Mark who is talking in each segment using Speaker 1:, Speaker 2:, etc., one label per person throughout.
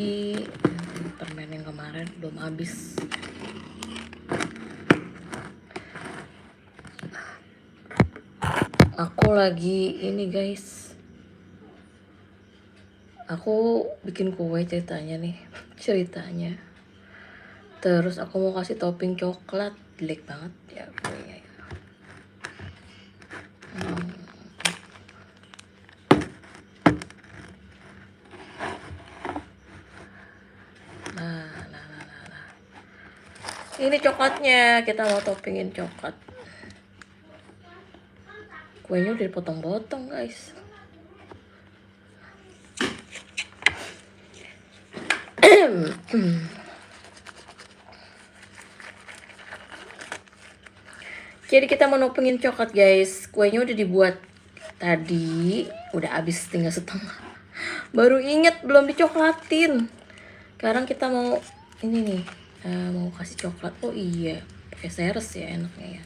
Speaker 1: Permen yang kemarin belum habis. Aku lagi ini guys, aku bikin kue ceritanya. Terus aku mau kasih topping coklat, jelek banget ya kuenya. Nah. Ini coklatnya, kita mau toppingin coklat. Kuenya udah dipotong-potong guys. Jadi kita mau toppingin coklat guys. Kuenya udah dibuat tadi, udah habis tinggal setengah. Baru inget belum dicoklatin. Sekarang kita mau ini nih, mau kasih coklat. Oh iya, pakai seres ya enaknya ya.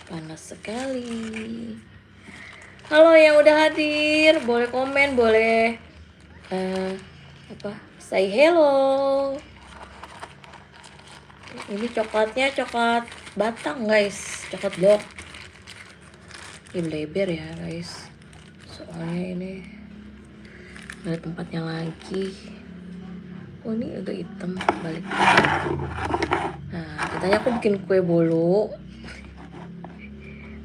Speaker 1: Panas sekali. Halo yang udah hadir, boleh komen, boleh say hello. Ini coklatnya coklat batang guys, coklat blok. Ini bleber ya guys, soalnya ini ada tempatnya lagi. Oh ini udah hitam balik. Nah katanya aku bikin kue bolu.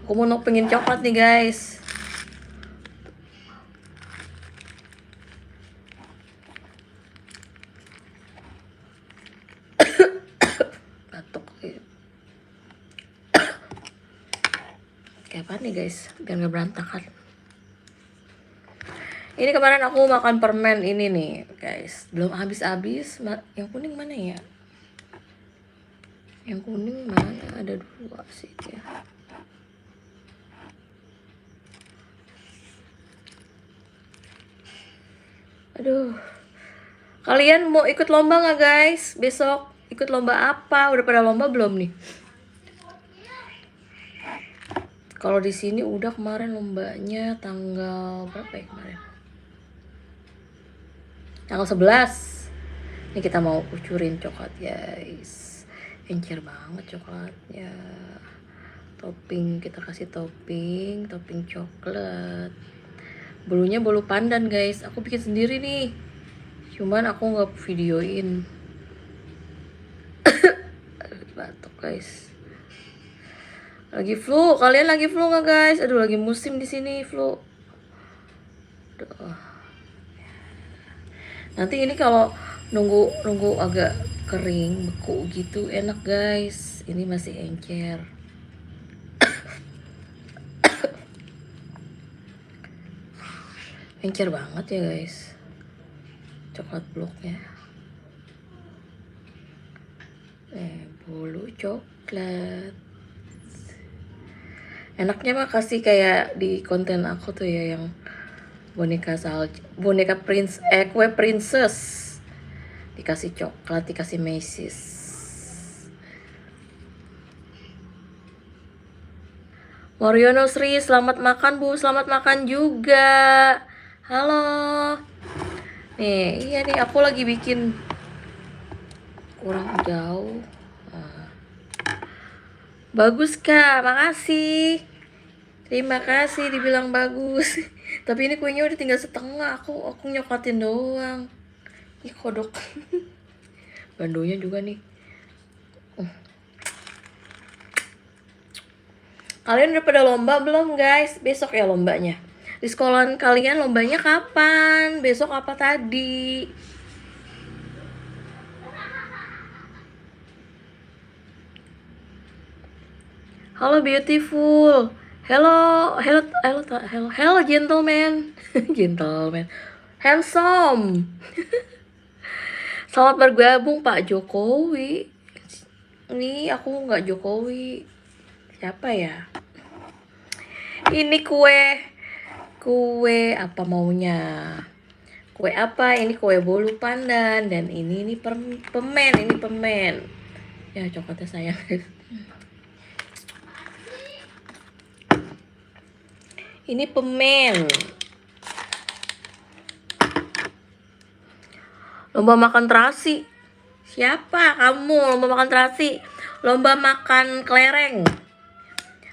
Speaker 1: Aku mau pengen coklat nih guys. Batuk. Kayak apa nih guys, biar gak berantakan. Ini kemarin aku makan permen ini nih guys, belum habis-habis. Yang kuning mana ya? Yang kuning mana? Ada 2 sih ya. Aduh. Kalian mau ikut lomba nggak guys? Besok ikut lomba apa? Udah pada lomba belum nih? Kalau di sini udah kemarin lombanya tanggal berapa ya kemarin? Tanggal 11. Ini kita mau kucurin coklat guys. Encer banget coklatnya. Topping, kita kasih topping coklat. Bolunya bolu pandan guys. Aku bikin sendiri nih. Cuman aku nggak videoin. Batuk guys. Lagi flu, kalian lagi flu nggak guys? Aduh lagi musim di sini flu. Aduh. Nanti ini kalau nunggu agak kering beku gitu enak guys. Ini masih encer. Encer banget ya guys. Coklat bloknya. Bolu coklat. Enaknya mah kasih kayak di konten aku tuh ya yang boneka kue princess, dikasih coklat, dikasih Macy's. Moriono Sri, selamat makan Bu, selamat makan juga. Halo. Nih, iya nih aku lagi bikin kurang jauh. Bagus Kak, makasih. Terima kasih dibilang bagus. Tapi ini kuenya udah tinggal setengah. Aku nyoklatin doang. Ih kodok. Bandonya juga nih. Kalian udah pada lomba belum guys? Besok ya lombanya. Di sekolahan kalian lombanya kapan? Besok apa tadi? Halo beautiful. Hello gentleman. Gentleman. Handsome. Selamat bergabung Pak Jokowi. Ini aku nggak Jokowi. Siapa ya? Ini kue apa maunya? Kue apa? Ini kue bolu pandan dan ini permen. Ya coklatnya sayang. Ini permen. Lomba makan terasi. Siapa kamu lomba makan terasi? Lomba makan kelereng.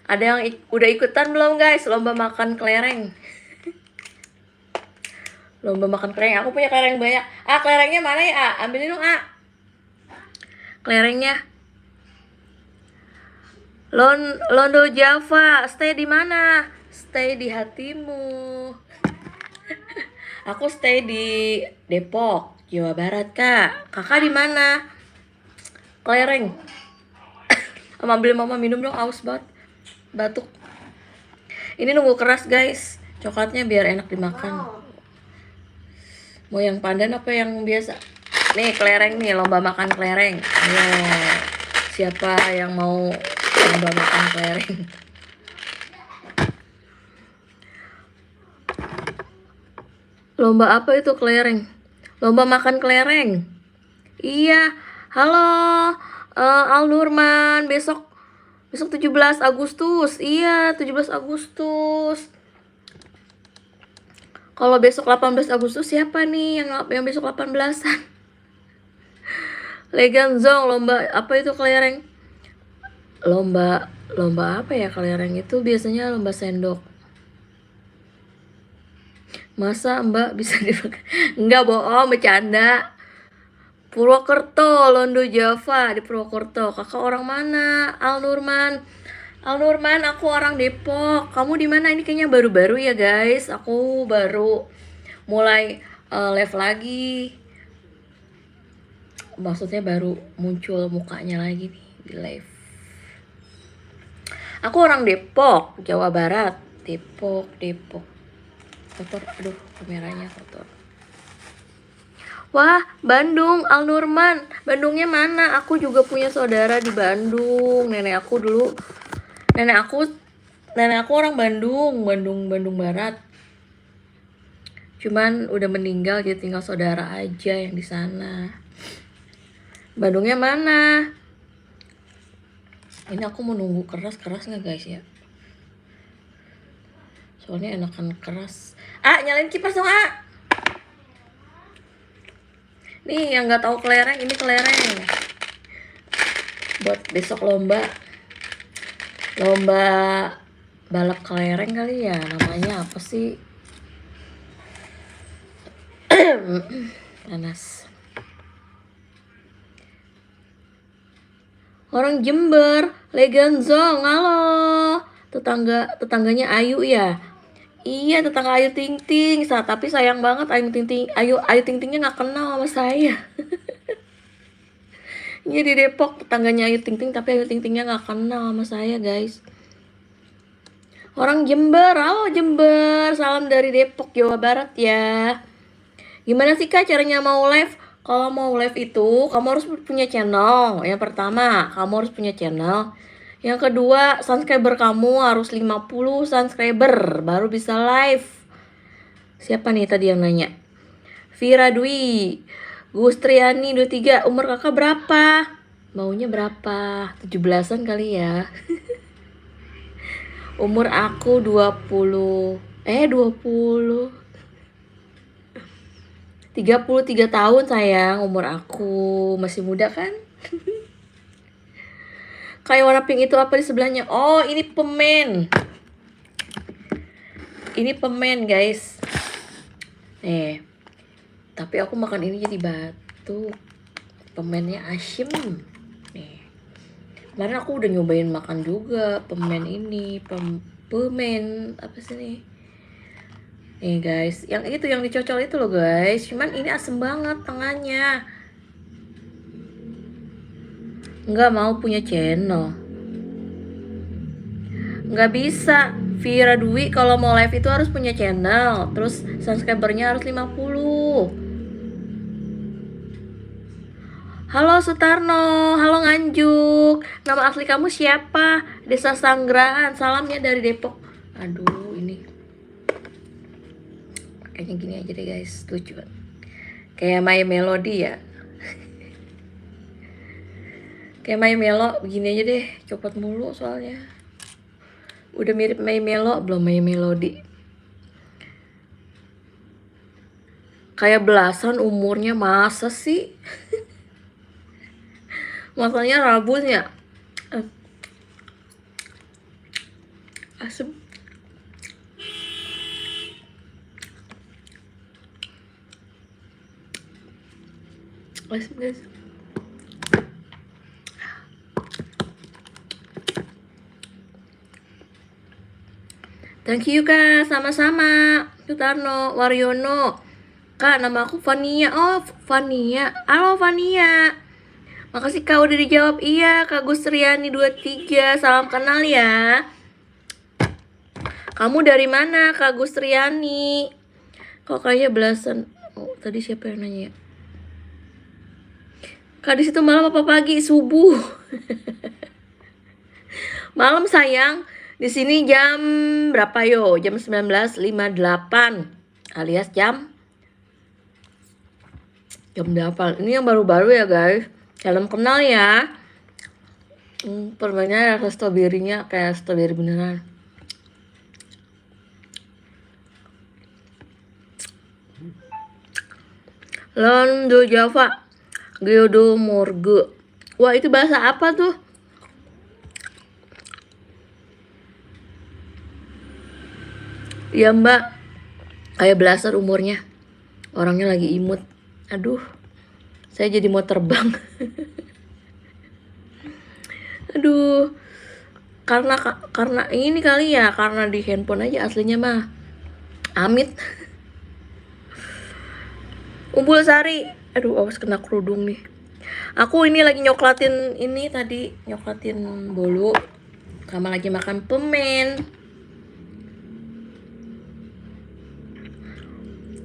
Speaker 1: Ada yang udah ikutan belum guys? Lomba makan kelereng. Lomba makan kelereng. Aku punya kelereng banyak. Kelerengnya mana ya? Ambilin dong kelerengnya. Londo Java, stay di mana? Stay di hatimu. Aku stay di Depok, Jawa Barat, Kak. Kakak di mana? Kelereng. Ambil mama minum dong, aus banget. Batuk. Ini nunggu keras, guys. Coklatnya biar enak dimakan. Mau yang pandan apa yang biasa? Nih, kelereng nih, lomba makan kelereng. Ayo. Siapa yang mau lomba makan kelereng? Lomba apa itu kelereng? Lomba makan kelereng. Iya. Halo, Al Nurman, besok 17 Agustus. Iya, 17 Agustus. Kalau besok 18 Agustus siapa nih yang besok 18-an? Leganzong, lomba apa itu kelereng? Lomba apa ya kelereng itu? Biasanya lomba sendok. Masa Mbak bisa dipakai? Enggak, bohong, bercanda. Purwokerto, Londo Java di Purwokerto. Kakak orang mana? Al Nurman, aku orang Depok. Kamu di mana? Ini kayaknya baru-baru ya guys. Aku baru mulai live lagi. Maksudnya baru muncul mukanya lagi nih di live. Aku orang Depok, Jawa Barat. Depok. Kotor, aduh kameranya kotor. Wah, Bandung, Al Nurman. Bandungnya mana? Aku juga punya saudara di Bandung. Nenek aku orang Bandung Barat. Cuman udah meninggal, jadi tinggal saudara aja yang di sana. Bandungnya mana? Ini aku mau nunggu keras nggak guys ya? Soalnya enakan keras. Nyalain kipas dong, Nih yang nggak tahu kelereng, ini kelereng. Buat besok lomba balap kelereng kali ya, namanya apa sih? Panas. Orang Jember, Leganzong, halo. Tetangganya Ayu ya? Iya, tetangga Ayu Ting Ting. Tapi sayang banget Ayu Ting Tingnya nggak kenal sama saya. Ini di Depok tetangganya Ayu Ting Ting, tapi Ayu Ting Tingnya nggak kenal sama saya guys. Orang Jember, halo Jember, salam dari Depok Jawa Barat ya. Gimana sih Kak caranya mau live? Kalau mau live itu kamu harus punya channel. Yang pertama, kamu harus punya channel. Yang kedua, subscriber kamu harus 50 subscriber baru bisa live. Siapa nih tadi yang nanya? Vira Dwi, Gustriani 23, umur kakak berapa? Maunya berapa? 17-an kali ya. Umur aku 20. 33 tahun sayang, umur aku. Masih muda kan? Kayak warna pink itu apa di sebelahnya? Oh, ini permen. Ini permen, guys. Nih. Tapi aku makan ini jadi batuk. Permennya asyem. Nih. Kemarin aku udah nyobain makan juga permen ini. Permen apa sih nih? Nih guys, yang itu yang dicocol itu loh guys. Cuman ini asem banget tengahnya. Nggak mau punya channel. Nggak bisa. Vira Dwi kalau mau live itu harus punya channel. Terus subscribernya harus 50. Halo Sutarno, halo Nganjuk. Nama asli kamu siapa? Desa Sanggrahan, salamnya dari Depok. Aduh, ini kayaknya gini aja deh guys, lucu banget. Kayak My Melody ya. Kayak My Melo, begini aja deh, copot mulu soalnya. Udah mirip My Melo, belum My Melody. Kayak belasan umurnya, masa sih? Makanya rambutnya asem. Asem guys. Thank you Kak, sama-sama. Sutarno, Waryono. Kak, nama aku Vania. Oh, Vania. Halo Vania. Makasih Kak udah dijawab. Iya, Kak Gustriani 23. Salam kenal ya. Kamu dari mana Kak Gustriani? Kok kayaknya belasan. Oh, tadi siapa yang nanya? Kak di situ malam apa pagi? Subuh. Malam sayang. Di sini jam berapa yo? Jam 19.58 alias jam 8. Ini yang baru-baru ya guys. Salam kenal ya. Permennya rasa stroberinya kayak stroberi beneran. Londo Java. Geodo Morge. Wah, itu bahasa apa tuh? Ya mbak, kayak belasan umurnya. Orangnya lagi imut. Aduh, saya jadi mau terbang. Aduh, karena ini kali ya, karena di handphone aja aslinya mah Amit. Umbul Sari. Aduh, awas kena kerudung nih. Aku ini lagi nyoklatin ini tadi, nyoklatin bolu. Sama lagi makan permen.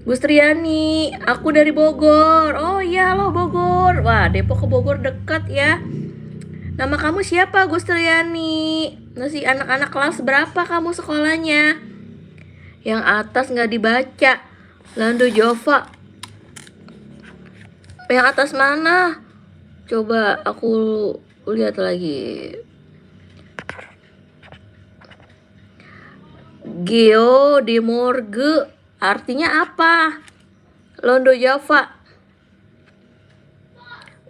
Speaker 1: Gustriani, aku dari Bogor. Oh iya, halo Bogor. Wah, Depok ke Bogor dekat ya. Nama kamu siapa Gustriani? Nasi anak-anak kelas berapa kamu sekolahnya? Yang atas nggak dibaca. Lando Jova. Yang atas mana? Coba aku lihat lagi. Geo de Morge. Artinya apa? Londo Java.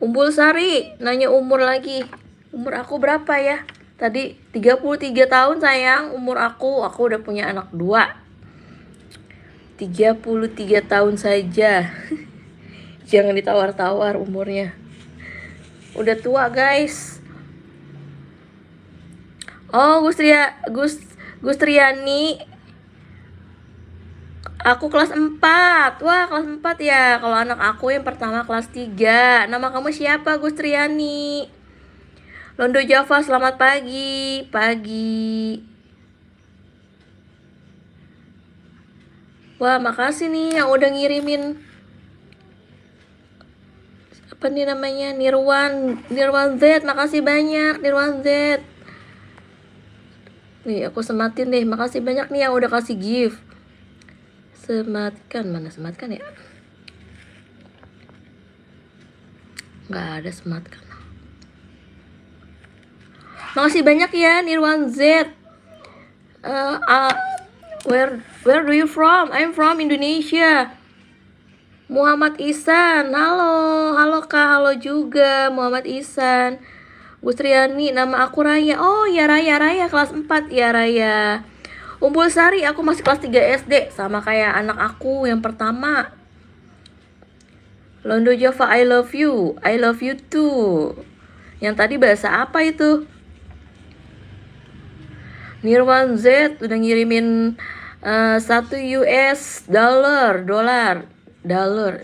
Speaker 1: Umbul Sari nanya umur lagi. Umur aku berapa ya? Tadi 33 tahun sayang umur aku. Aku udah punya anak 2. 33 tahun saja. Jangan ditawar-tawar umurnya. Udah tua guys. Oh, Gustriani. Aku kelas 4. Wah, kelas 4 ya. Kalau anak aku yang pertama kelas 3. Nama kamu siapa, Gustriani? Londo Java, selamat pagi. Pagi. Wah, makasih nih yang udah ngirimin. Apa nih namanya? Nirwan Z. Makasih banyak, Nirwan Z. Nih, aku sematin deh. Makasih banyak nih yang udah kasih gift. Sematkan, mana sematkan ya? Nggak ada sematkan. Makasih banyak ya Nirwan Z. Where do you from? I'm from Indonesia. Muhammad Ihsan. Halo Kak, halo juga Muhammad Ihsan. Gustriani, nama aku Raya. Oh ya Raya kelas 4 ya Raya. Umbul Sari, aku masih kelas 3 SD. Sama kayak anak aku yang pertama. Londo Java, I love you. I love you too. Yang tadi bahasa apa itu? Nirwan Z udah ngirimin 1 US dollar.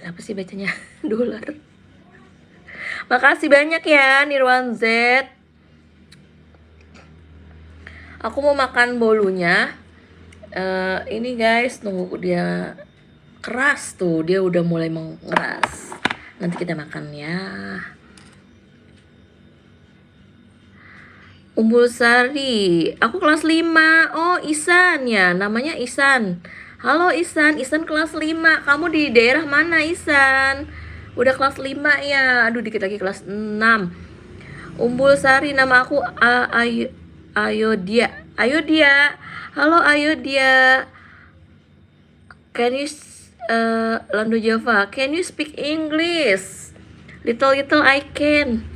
Speaker 1: Apa sih bacanya? Dolar. Makasih banyak ya Nirwan Z. Aku mau makan bolunya. Ini guys, tunggu dia keras tuh, dia udah mulai mengeras. Nanti kita makan ya. Umbul Sari, aku kelas 5. Oh, Ihsan ya, namanya Ihsan. Halo Ihsan kelas 5. Kamu di daerah mana Ihsan? Udah kelas 5 ya. Aduh, dikit lagi kelas 6. Umbul Sari, nama aku Ayo dia. Halo Ayo dia. Can you Lando Java, can you speak English? Little I can.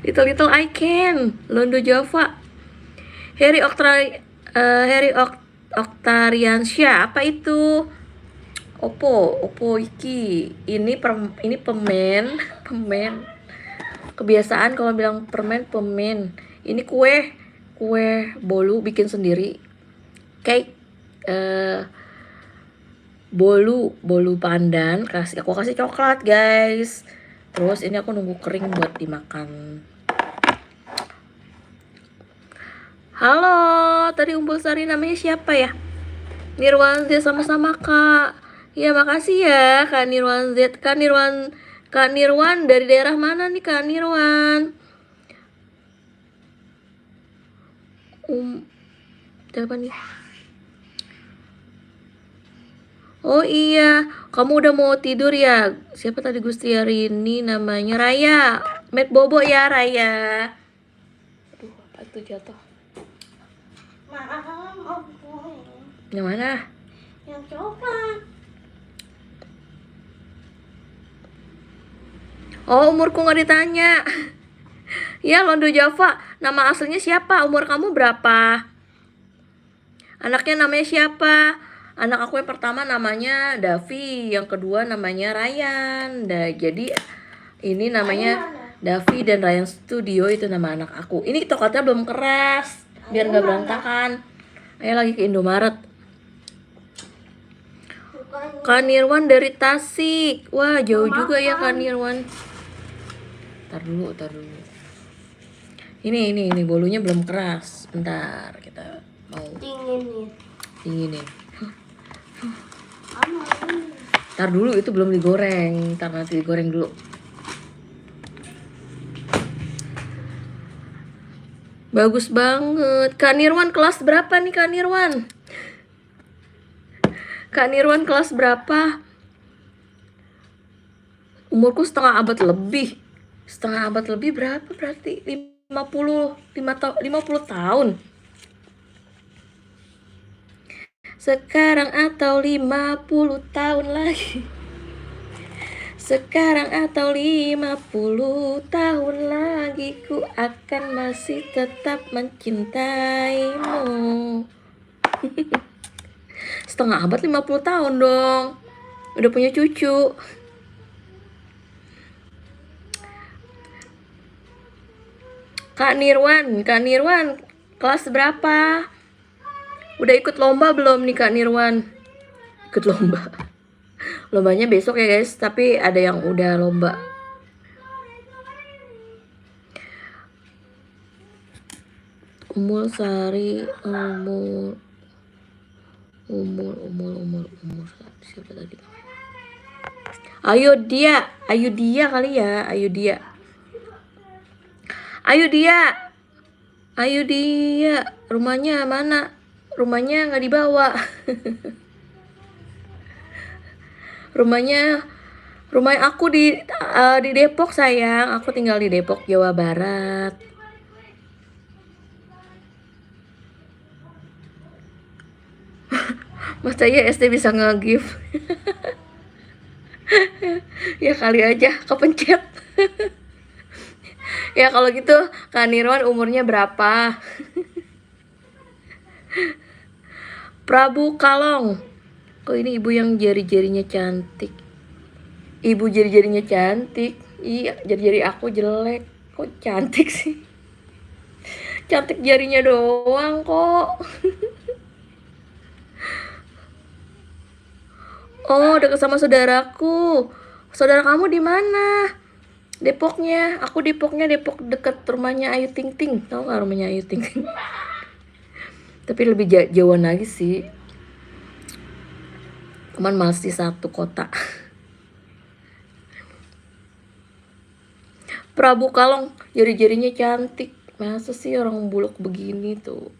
Speaker 1: Little I can. Lando Java. Harry Oktariansyah, apa itu? Opo iki. Ini pemen. Kebiasaan kalau bilang pemen. Ini kue bolu bikin sendiri. Cake bolu pandan, aku kasih coklat, guys. Terus ini aku nunggu kering buat dimakan. Halo, tadi Umbul Sari namanya siapa ya? Nirwan Z, sama-sama Kak. Ya, makasih ya Kak Nirwan Z. Kak Nirwan dari daerah mana nih Kak Nirwan? Siapa nih? Oh iya, kamu udah mau tidur ya? Siapa tadi Gusti hari ini namanya? Raya. Met Bobo ya Raya. Aduh, apa itu jatuh? Yang mana?
Speaker 2: Yang coklat.
Speaker 1: Oh, umurku nggak ditanya. Ya, Londo Java. Nama aslinya siapa? Umur kamu berapa? Anaknya namanya siapa? Anak aku yang pertama namanya Davi, yang kedua namanya Ryan. Jadi ini namanya Davi dan Ryan Studio, itu nama anak aku. Ini coklatnya belum keras, biar nggak berantakan. Ayo lagi ke Indomaret. Kak Nirwan dari Tasik. Wah, jauh juga ya Kak Nirwan. Tar dulu. Ini bolunya belum keras. Bentar, kita mau dinginin. Tar dulu, itu belum digoreng. Ntar nanti digoreng dulu. Bagus banget. Kak Nirwan kelas berapa nih Kak Nirwan? Kak Nirwan kelas berapa? Umurku setengah abad lebih. Setengah abad lebih berapa berarti? 50 tahun. Sekarang atau 50 tahun lagi. Sekarang atau 50 tahun lagi, ku akan masih tetap mencintaimu. Setengah abad 50 tahun dong. Udah punya cucu. Kak Nirwan kelas berapa? Udah ikut lomba belum nih Kak Nirwan? Ikut lomba. Lombanya besok ya guys, tapi ada yang udah lomba. Umul Sari, umur siapa tadi? Ayo dia kali ya, ayo dia. Rumahnya mana? Rumahnya nggak dibawa. Rumah aku di Depok sayang. Aku tinggal di Depok, Jawa Barat. Mas Cahaya SD bisa nge-give. Ya kali aja kepencet. Ya kalau gitu Kak Nirwan umurnya berapa? Prabu Kalong. Kok ini ibu yang jari-jarinya cantik? Ibu jari-jarinya cantik. Iya, jari-jari aku jelek. Kok cantik sih? Cantik jarinya doang kok. Oh, dekat sama saudaraku. Saudara kamu di mana? Depoknya. Aku Depoknya Depok dekat rumahnya Ayu Ting Ting. Tahu nggak rumahnya Ayu Ting Ting? Tapi lebih jauhan lagi sih. Cuman masih satu kota. Prabu Kalong, jari-jarinya cantik. Masa sih orang buluk begini tuh?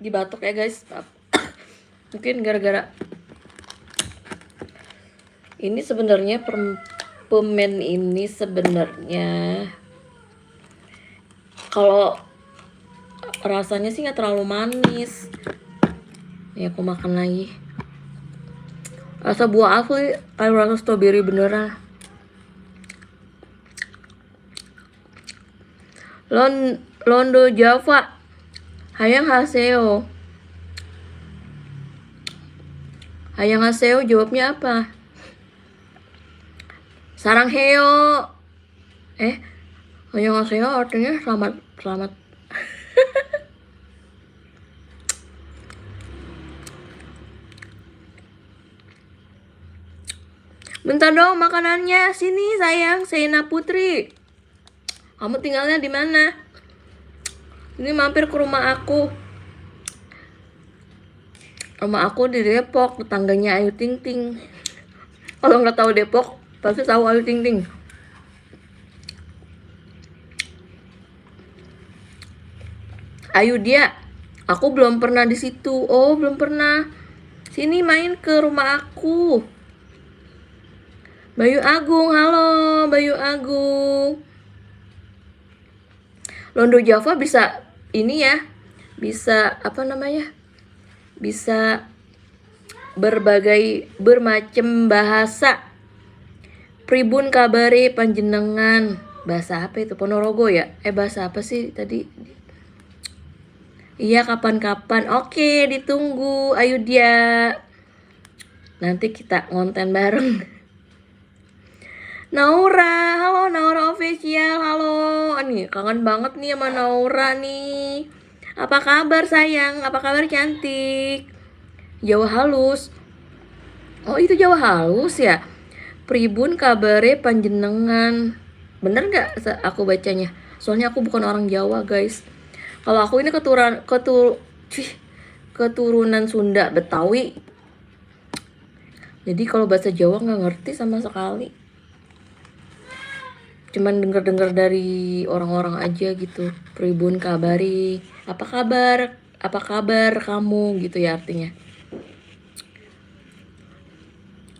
Speaker 1: Dibatuk ya guys. Mungkin gara-gara ini sebenarnya permen ini sebenarnya Kalau rasanya sih nggak terlalu manis. Ya aku makan lagi. Rasa buah asli kayak rasa strawberry beneran. Londo Java. Hayang Haseo. Hayang Haseo jawabnya apa? Sarang heo. Hayang Haseo artinya selamat. Bentar dong makanannya. Sini sayang, Sena Putri. Kamu tinggalnya di mana? Ini mampir ke rumah aku. Rumah aku di Depok, tetangganya Ayu Ting Ting. Kalau nggak tahu Depok, pasti tahu Ayu Ting Ting. Ayu dia, aku belum pernah di situ. Oh, belum pernah. Sini main ke rumah aku. Bayu Agung, halo Bayu Agung. Londo Java bisa ini ya, bisa apa namanya? Bisa bermacam bahasa. Pribun kabare panjenengan. Bahasa apa itu? Ponorogo ya? Bahasa apa sih tadi? Iya, kapan-kapan. Oke, ditunggu. Ayo dia. Nanti kita ngonten bareng. Naura, halo Naura official, halo. Nih, kangen banget nih sama Naura nih. Apa kabar sayang? Apa kabar cantik? Jawa halus. Oh, itu Jawa halus ya? Pribun kabare panjenengan. Bener gak aku bacanya? Soalnya aku bukan orang Jawa guys. Kalau aku ini keturunan Sunda Betawi. Jadi kalau bahasa Jawa gak ngerti sama sekali. Cuman denger-denger dari orang-orang aja gitu. Pribun kabari. Apa kabar? Apa kabar kamu? Gitu ya artinya.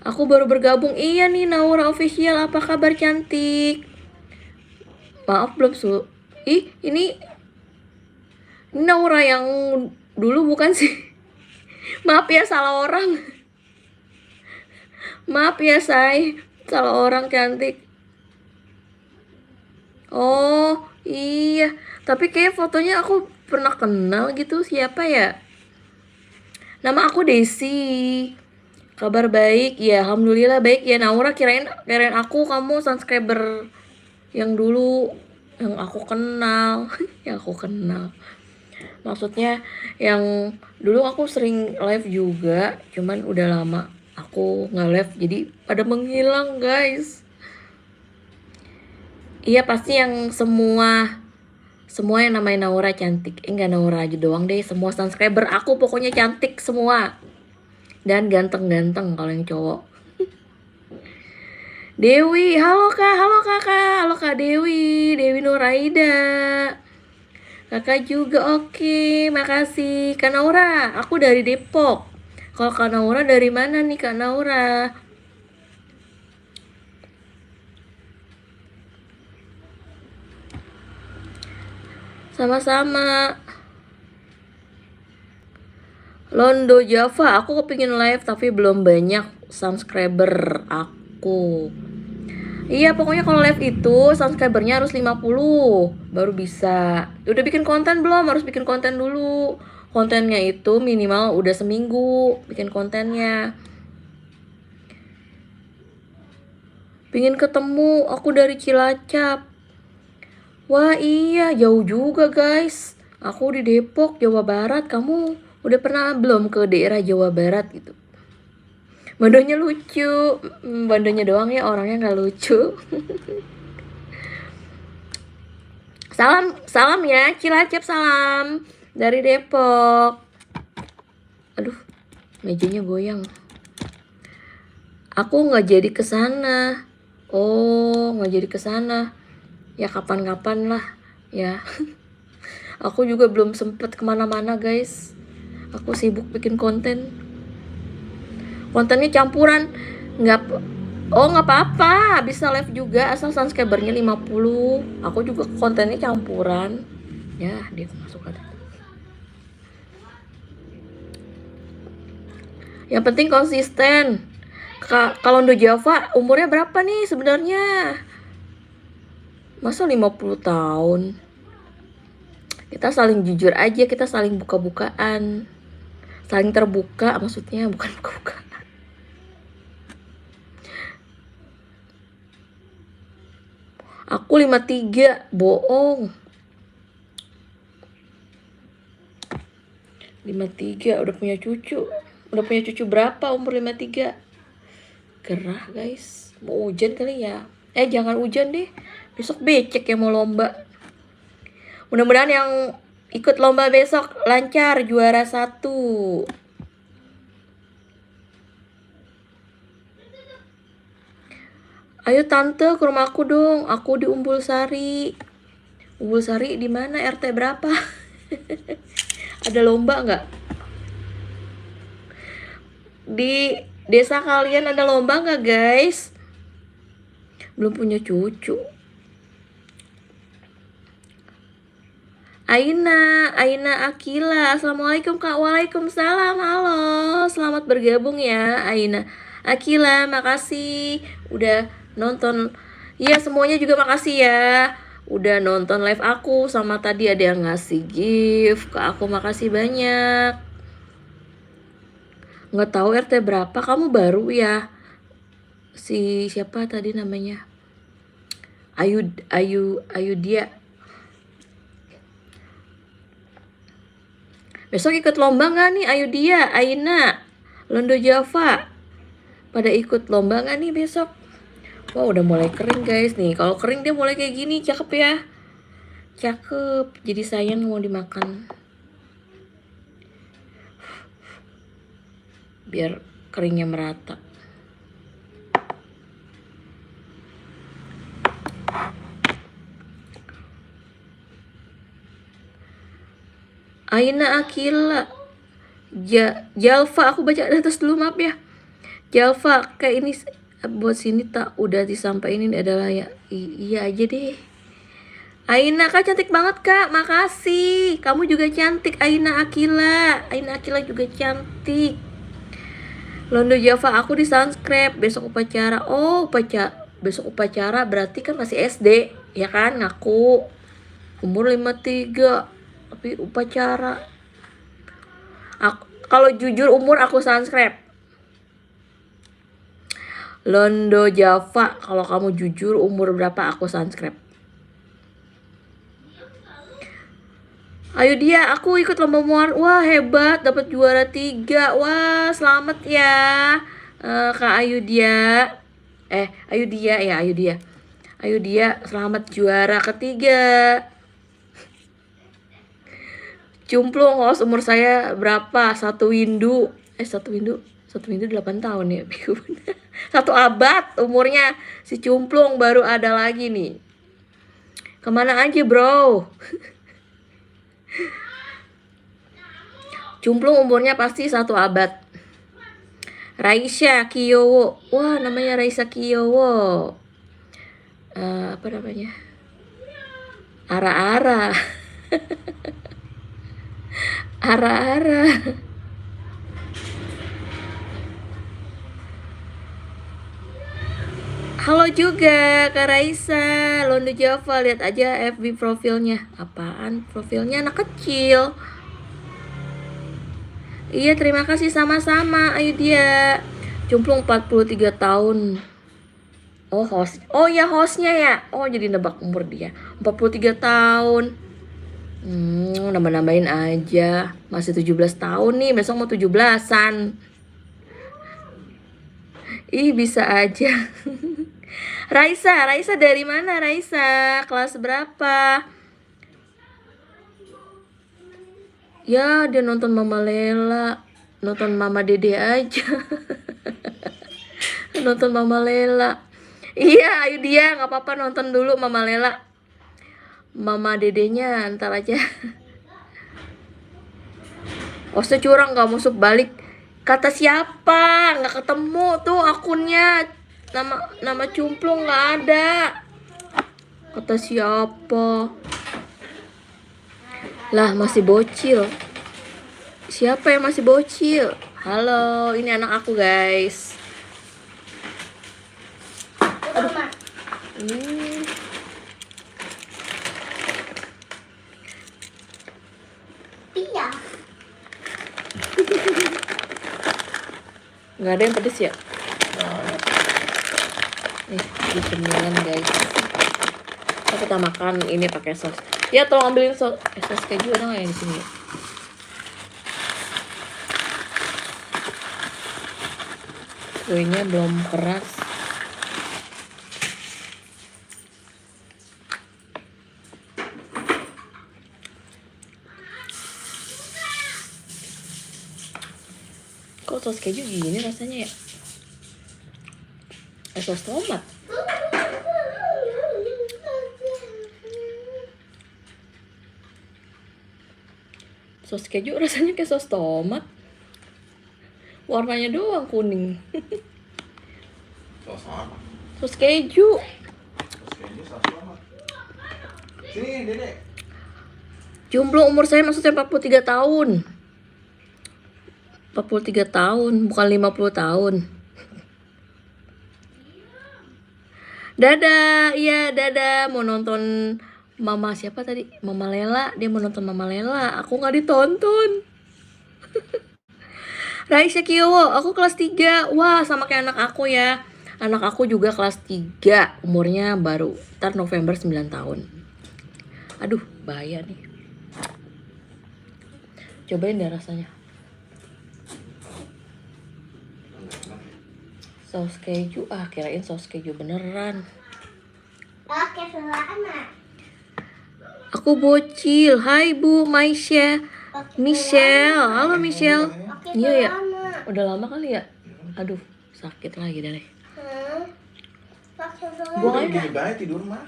Speaker 1: Aku baru bergabung. Iya nih Naura official. Apa kabar cantik? Maaf belum ini Naura yang dulu bukan sih? Maaf ya salah orang. Maaf ya say, salah orang cantik. Oh iya, tapi kayak fotonya aku pernah kenal gitu. Siapa ya? Nama aku Desi. Kabar baik ya, alhamdulillah baik ya. Naura kirain aku kamu subscriber yang dulu yang aku kenal. Yang aku kenal. Maksudnya yang dulu aku sering live juga, cuman udah lama aku nggak live jadi pada menghilang guys. Iya pasti yang semua yang namanya Naura cantik. Enggak Naura aja doang deh, semua subscriber aku pokoknya cantik semua. Dan ganteng-ganteng kalau yang cowok. Dewi, halo kak, halo kakak, halo kak Dewi Nuraida. Kakak juga oke, makasih. Kak Naura, aku dari Depok. Kalau Kak Naura dari mana nih Kak Naura? Sama-sama. Londo Java, aku kepingin live tapi belum banyak subscriber aku. Iya pokoknya kalau live itu subscribernya harus 50 baru bisa. Udah bikin konten belum? Harus bikin konten dulu. Kontennya itu minimal udah seminggu bikin kontennya. Pingin ketemu, aku dari Cilacap. Wah iya jauh juga guys. Aku di Depok, Jawa Barat. Kamu udah pernah belum ke daerah Jawa Barat gitu? Bandonya lucu. Bandonya doang ya, orangnya gak lucu. Salam ya, Cilacap salam. Dari Depok. Aduh, mejanya goyang. Aku gak jadi kesana. Oh, gak jadi kesana. Ya kapan-kapan lah ya. Aku juga belum sempet kemana-mana guys. Aku sibuk bikin konten. Kontennya campuran. Nggak apa-apa, bisa live juga asal subscribernya 50. Aku juga kontennya campuran. Ya, dia masuk ada. Yang penting konsisten. Kalau Londo Java umurnya berapa nih sebenarnya? Masa 50 tahun? Kita saling jujur aja, kita saling buka-bukaan. Saling terbuka maksudnya, bukan buka-bukaan. Aku 53, bohong. 53 udah punya cucu. Udah punya cucu berapa umur 53? Gerah guys. Mau hujan kali ya? Jangan hujan deh. Besok becek yang mau lomba. Mudah-mudahan yang ikut lomba besok lancar, juara 1. Ayo tante ke rumahku dong. Aku di Umbul Sari. Umbul Sari di mana? RT berapa? Ada lomba nggak? Di desa kalian ada lomba nggak guys? Belum punya cucu. Aina Akila. Assalamualaikum kak. Waalaikumsalam. Halo, selamat bergabung ya Aina Akila. Makasih udah nonton. Iya semuanya juga makasih ya udah nonton live aku. Sama tadi ada yang ngasih gift ke aku, makasih banyak. Nggak tahu RT berapa, kamu baru ya? Si siapa tadi namanya? Ayu dia. Besok ikut lomba nggak nih Ayu dia, Aina, Londo Java? Pada ikut lomba nggak nih besok? Wah udah mulai kering guys nih. Kalau kering dia mulai kayak gini, cakep ya. Cakep, jadi sayang mau dimakan. Biar keringnya merata. Aina Akila. Jalfa, aku baca atas dulu maaf ya. Jalfa, kayak ini buat sini tak udah disampaikan ini adalah ya. Iya aja deh. Aina kak cantik banget kak, makasih. Kamu juga cantik Aina Akila. Aina Akila juga cantik. Londo Java aku di subscribe besok upacara. Oh besok upacara berarti kan masih SD ya kan, ngaku umur 53 tapi upacara. Kalau jujur umur aku subscribe Londo Java. Kalau kamu jujur umur berapa aku subscribe. Ayo dia, aku ikut lomba muar. Wah hebat, dapat juara 3. Wah selamat ya Kak Ayu dia. Ayu dia ya, Ayu dia. Ayu dia selamat juara ketiga. Cumplung host umur saya berapa? Satu windu 8 tahun ya. 1 abad umurnya si Cumplung, baru ada lagi nih. Kemana aja bro? Cumplung umurnya pasti 1 abad. Raisa Kiyowo. Wah namanya Raisa Kiyowo. Apa namanya? Ara-ara. Ara-ara. Halo juga Kak Raisa, Londo Java, lihat aja FB profilnya. Apaan? Profilnya anak kecil. Iya, terima kasih sama-sama. Ayo dia. Cumplung 43 tahun. Oh, host. Oh ya hostnya ya. Oh, jadi nebak umur dia. 43 tahun. Nambah-nambahin aja. Masih 17 tahun nih, besok mau 17-an. Ih, bisa aja. Raisa dari mana Raisa? Kelas berapa? Ya, dia nonton Mama Lela. Nonton Mama Dede aja. Nonton Mama Lela. Iya, ayo dia, nggak apa-apa nonton dulu Mama Lela. Mama Dedenya ntar aja. Hostnya curang, nggak masuk balik. Kata siapa? Nggak ketemu tuh akunnya. Nama Cumplung nggak ada. Kata siapa? Lah masih bocil. Siapa yang masih bocil? Halo, ini anak aku guys.
Speaker 2: Aduh, Mak.
Speaker 1: Hmm.
Speaker 2: Iya.
Speaker 1: Nggak ada yang pedes ya? Nih, di cemilan guys. Kita makan ini pakai sos. Ya, tolong ambilin sos keju ada nggak yang di sini? Kuenya belum keras. Kok sos keju gini rasanya ya? Sos tomat. Sos keju rasanya kayak sos tomat. Warnanya doang kuning.
Speaker 3: Sos apa?
Speaker 1: Sos keju.
Speaker 3: Sos keju, sos tomat. Sini, Dedek.
Speaker 1: Jomblo umur saya maksudnya 43 tahun. 43 tahun, bukan 50 tahun. Dadah, iya dadah. Mau nonton Mama siapa tadi? Mama Lela, dia mau nonton Mama Lela. Aku nggak ditonton. Raisya Kiyowo, aku kelas 3. Wah, sama kayak anak aku ya. Anak aku juga kelas 3, umurnya baru ntar November 9 tahun. Aduh, bahaya nih. Cobain deh rasanya. Saus keju, kirain saus keju beneran.
Speaker 2: Oke, selama.
Speaker 1: Aku bocil. Hai Bu Maisha. Michelle. Halo Michelle.
Speaker 2: Oke,
Speaker 1: Iya ya.
Speaker 2: selama.
Speaker 1: Udah lama kali ya? Aduh, sakit lagi dah deh.
Speaker 2: Oke, selama.
Speaker 1: Buang
Speaker 3: Udah
Speaker 1: aja.
Speaker 3: gini baik tidur mah.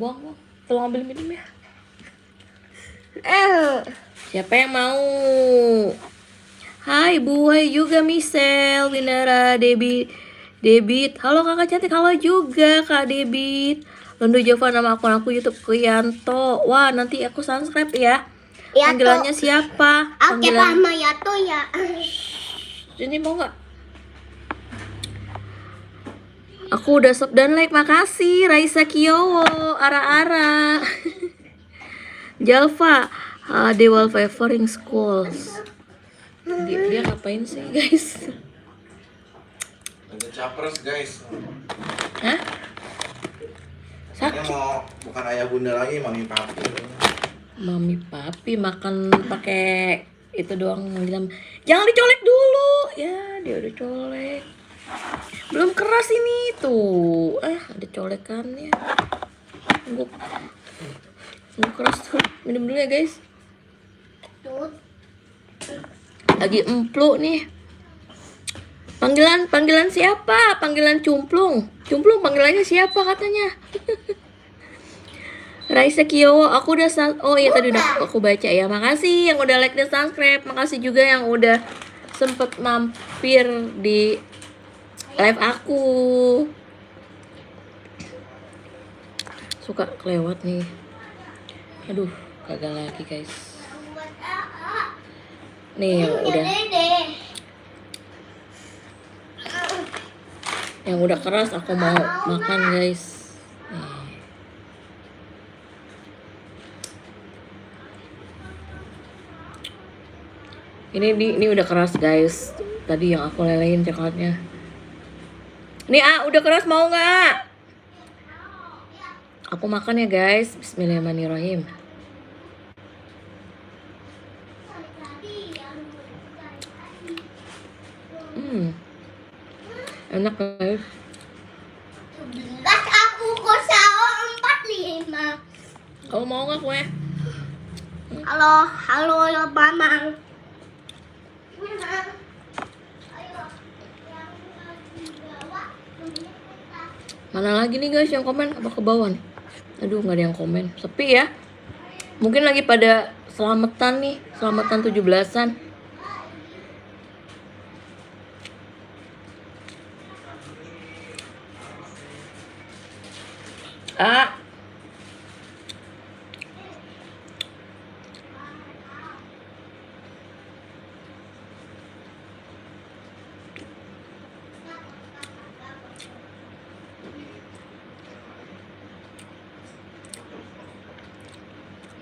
Speaker 1: Buang. Tolong ambil minum ya. Siapa yang mau? Hai Bu, hai juga Michelle, Winara, Debit. Halo kakak cantik, halo juga Kak Debit. Londo Jova nama akun aku YouTube Kuyanto. Wah, nanti aku subscribe ya.
Speaker 2: Ya,
Speaker 1: Panggilannya siapa?
Speaker 2: Oke, Mama ya tuh ya.
Speaker 1: Ini mau nggak? Aku udah sub dan like, makasih. Raisa Kiyowo, Ara-Ara. Jalva, The Wallpapering Schools. Dia ngapain sih guys?
Speaker 3: Lagi capres guys.
Speaker 1: Hah?
Speaker 3: Ini
Speaker 1: Sakit.
Speaker 3: mau bukan ayah bunda lagi, mami papi.
Speaker 1: Mami papi makan pakai itu doang bilang jangan dicolek dulu. Ya, dia udah colek. Belum keras ini tuh. Ada colekannya. Tunggu keras tuh. Minum dulu ya guys.
Speaker 2: Tuh.
Speaker 1: Lagi emplu nih. Panggilan siapa? Panggilan Cumplung. Cumplung panggilannya siapa katanya? Raisa Kiyowo, aku udah oh iya tadi udah aku baca ya. Makasih yang udah like dan subscribe. Makasih juga yang udah sempet mampir di live aku. Suka kelewat nih. Aduh, gagal lagi guys. Nih yang udah keras aku mau makan guys. Ini udah keras guys. Tadi yang aku lelehin coklatnya. Nih udah keras mau nggak? Aku makan ya guys. Bismillahirrahmanirrahim. Enak guys.
Speaker 2: 11 aku kosao 45.
Speaker 1: Kamu mau nggak kue?
Speaker 2: Halo ya Mamang.
Speaker 1: Mana lagi nih guys yang komen? Apa ke bawah nih? Aduh, nggak ada yang komen. Sepi ya. Mungkin lagi pada selamatan nih. Selamatan 17-an.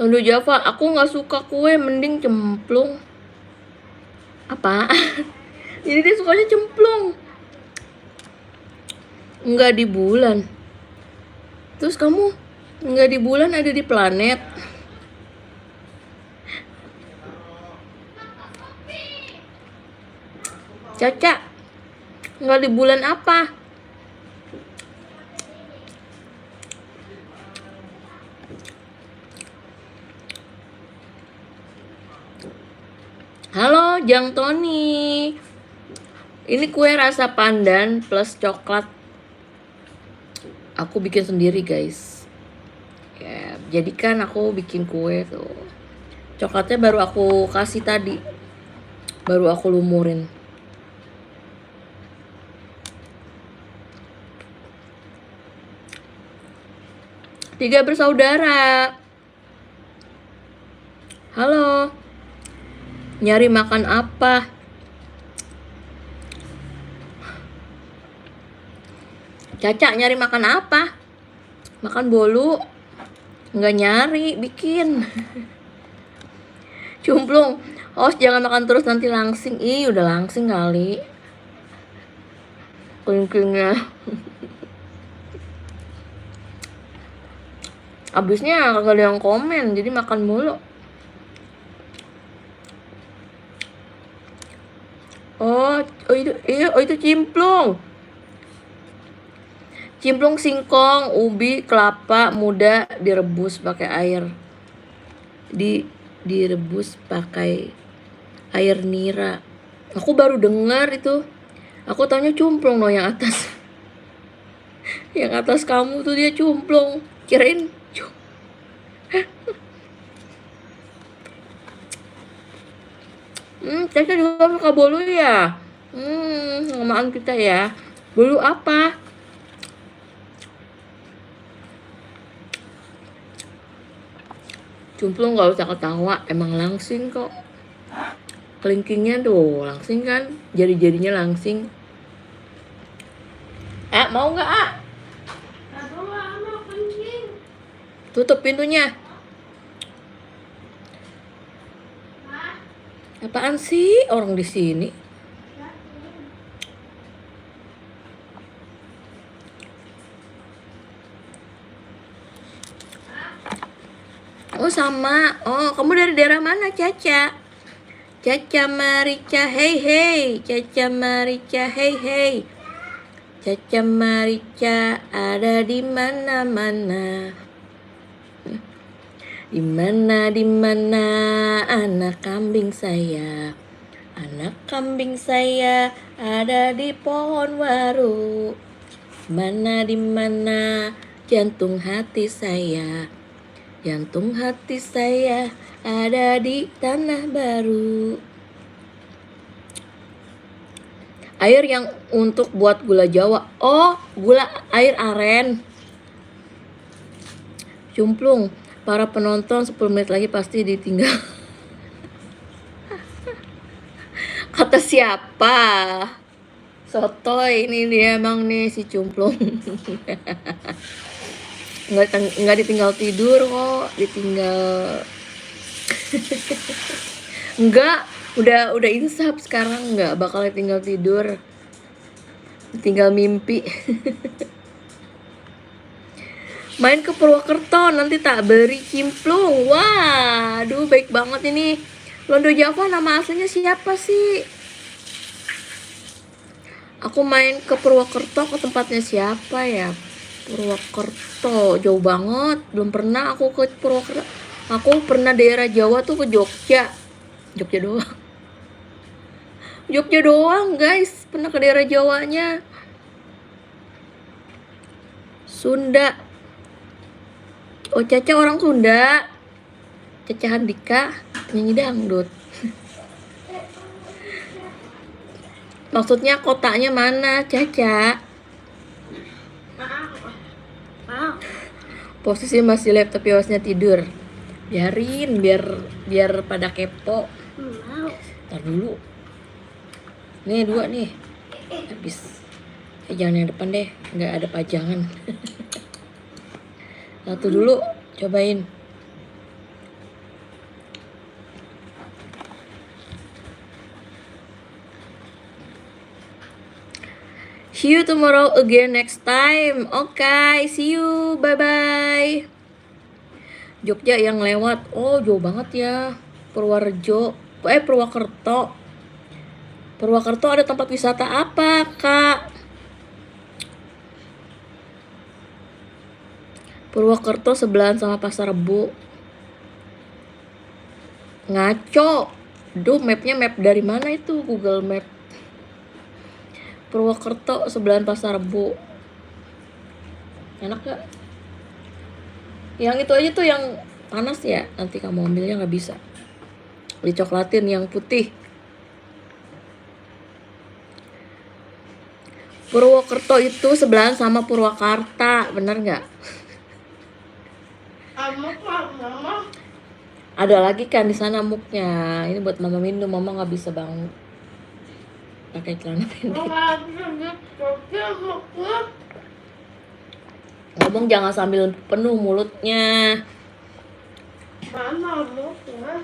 Speaker 1: Londo Java, aku nggak suka kue, mending cemplung. Apa? Jadi dia sukanya cemplung. Nggak di bulan. Terus kamu nggak di bulan, ada di planet. Caca, nggak di bulan apa? Halo, Jang Tony. Ini kue rasa pandan plus coklat. Aku bikin sendiri, guys. Ya, jadi kan aku bikin kue tuh. Coklatnya baru aku kasih tadi. Baru aku lumurin. Tiga bersaudara. Halo. Nyari makan apa? Caca nyari makan apa? Makan bolu? Nggak nyari, bikin. Cumplung. Os jangan makan terus nanti langsing. Ih, udah langsing kali. Kelingkingnya. Abisnya kagak ada yang komen, jadi makan mulu. Itu cimplung. Cimplung singkong, ubi, kelapa muda direbus pakai air. Direbus pakai air nira. Aku baru dengar itu. Aku taunya cumplung loh yang atas. Yang atas kamu tuh dia cumplung. Kirain Caca juga suka bolu ya. Samaan kita ya. Bolu apa? Cumplung gak usah ketawa, emang langsing kok. Kelingkingnya tuh langsing kan, jari-jarinya langsing. Mau nggak Tutup pintunya. Apaan sih orang di sini? Oh sama. Oh kamu dari daerah mana Caca? Caca Marica hey hey. Caca Marica hey hey. Caca Marica ada di mana-mana. Di mana anak kambing saya. Anak kambing saya ada di pohon waru. Di mana jantung hati saya. Jantung hati saya ada di tanah baru. Air yang untuk buat gula Jawa. Oh, gula air aren. Cumplung. Para penonton 10 menit lagi pasti ditinggal. Kata siapa? Sotoy ini dia emang nih si Cumplung. Nggak ditinggal tidur kok, ditinggal. Enggak, udah insaf sekarang, nggak bakal ditinggal tidur. Tinggal mimpi. Main ke Purwokerto nanti tak beri cimplung. Wah, aduh baik banget ini. Londo Java nama aslinya siapa sih? Aku main ke Purwokerto, ke tempatnya siapa ya? Purwokerto jauh banget, belum pernah aku ke Purwokerto. Aku pernah daerah Jawa tuh ke Jogja doang. Jogja doang guys, pernah ke daerah Jawanya. Sunda. Oh Caca orang Sunda. Caca Handika nyanyi dangdut. Maksudnya kotanya mana Caca? Posisi masih lab tapi hostnya tidur. Biarin biar pada kepo. Ntar dulu. Nih 2 nih. Habis. Jangan yang depan deh, nggak ada pajangan. Satu dulu, cobain. See you tomorrow again next time. Okay, see you. Bye-bye. Jogja yang lewat. Oh, jauh banget ya. Purworejo. Purwokerto. Purwokerto ada tempat wisata apa, Kak? Purwokerto sebelahan sama Pasar Rebo. Ngaco. Duh, mapnya map dari mana itu? Google Map. Purwokerto sebelahan Pasar Rebo. Enak gak? Yang itu aja tuh yang panas ya. Nanti kamu ambilnya nggak bisa. Dicoklatin yang putih. Purwokerto itu sebelahan sama Purwakarta, bener nggak?
Speaker 2: Mama.
Speaker 1: Ada lagi kan di sana muknya. Ini buat mama minum, mama nggak bisa bangun pakai celana pendek. Ngomong jangan sambil penuh mulutnya.
Speaker 2: Mama muknya.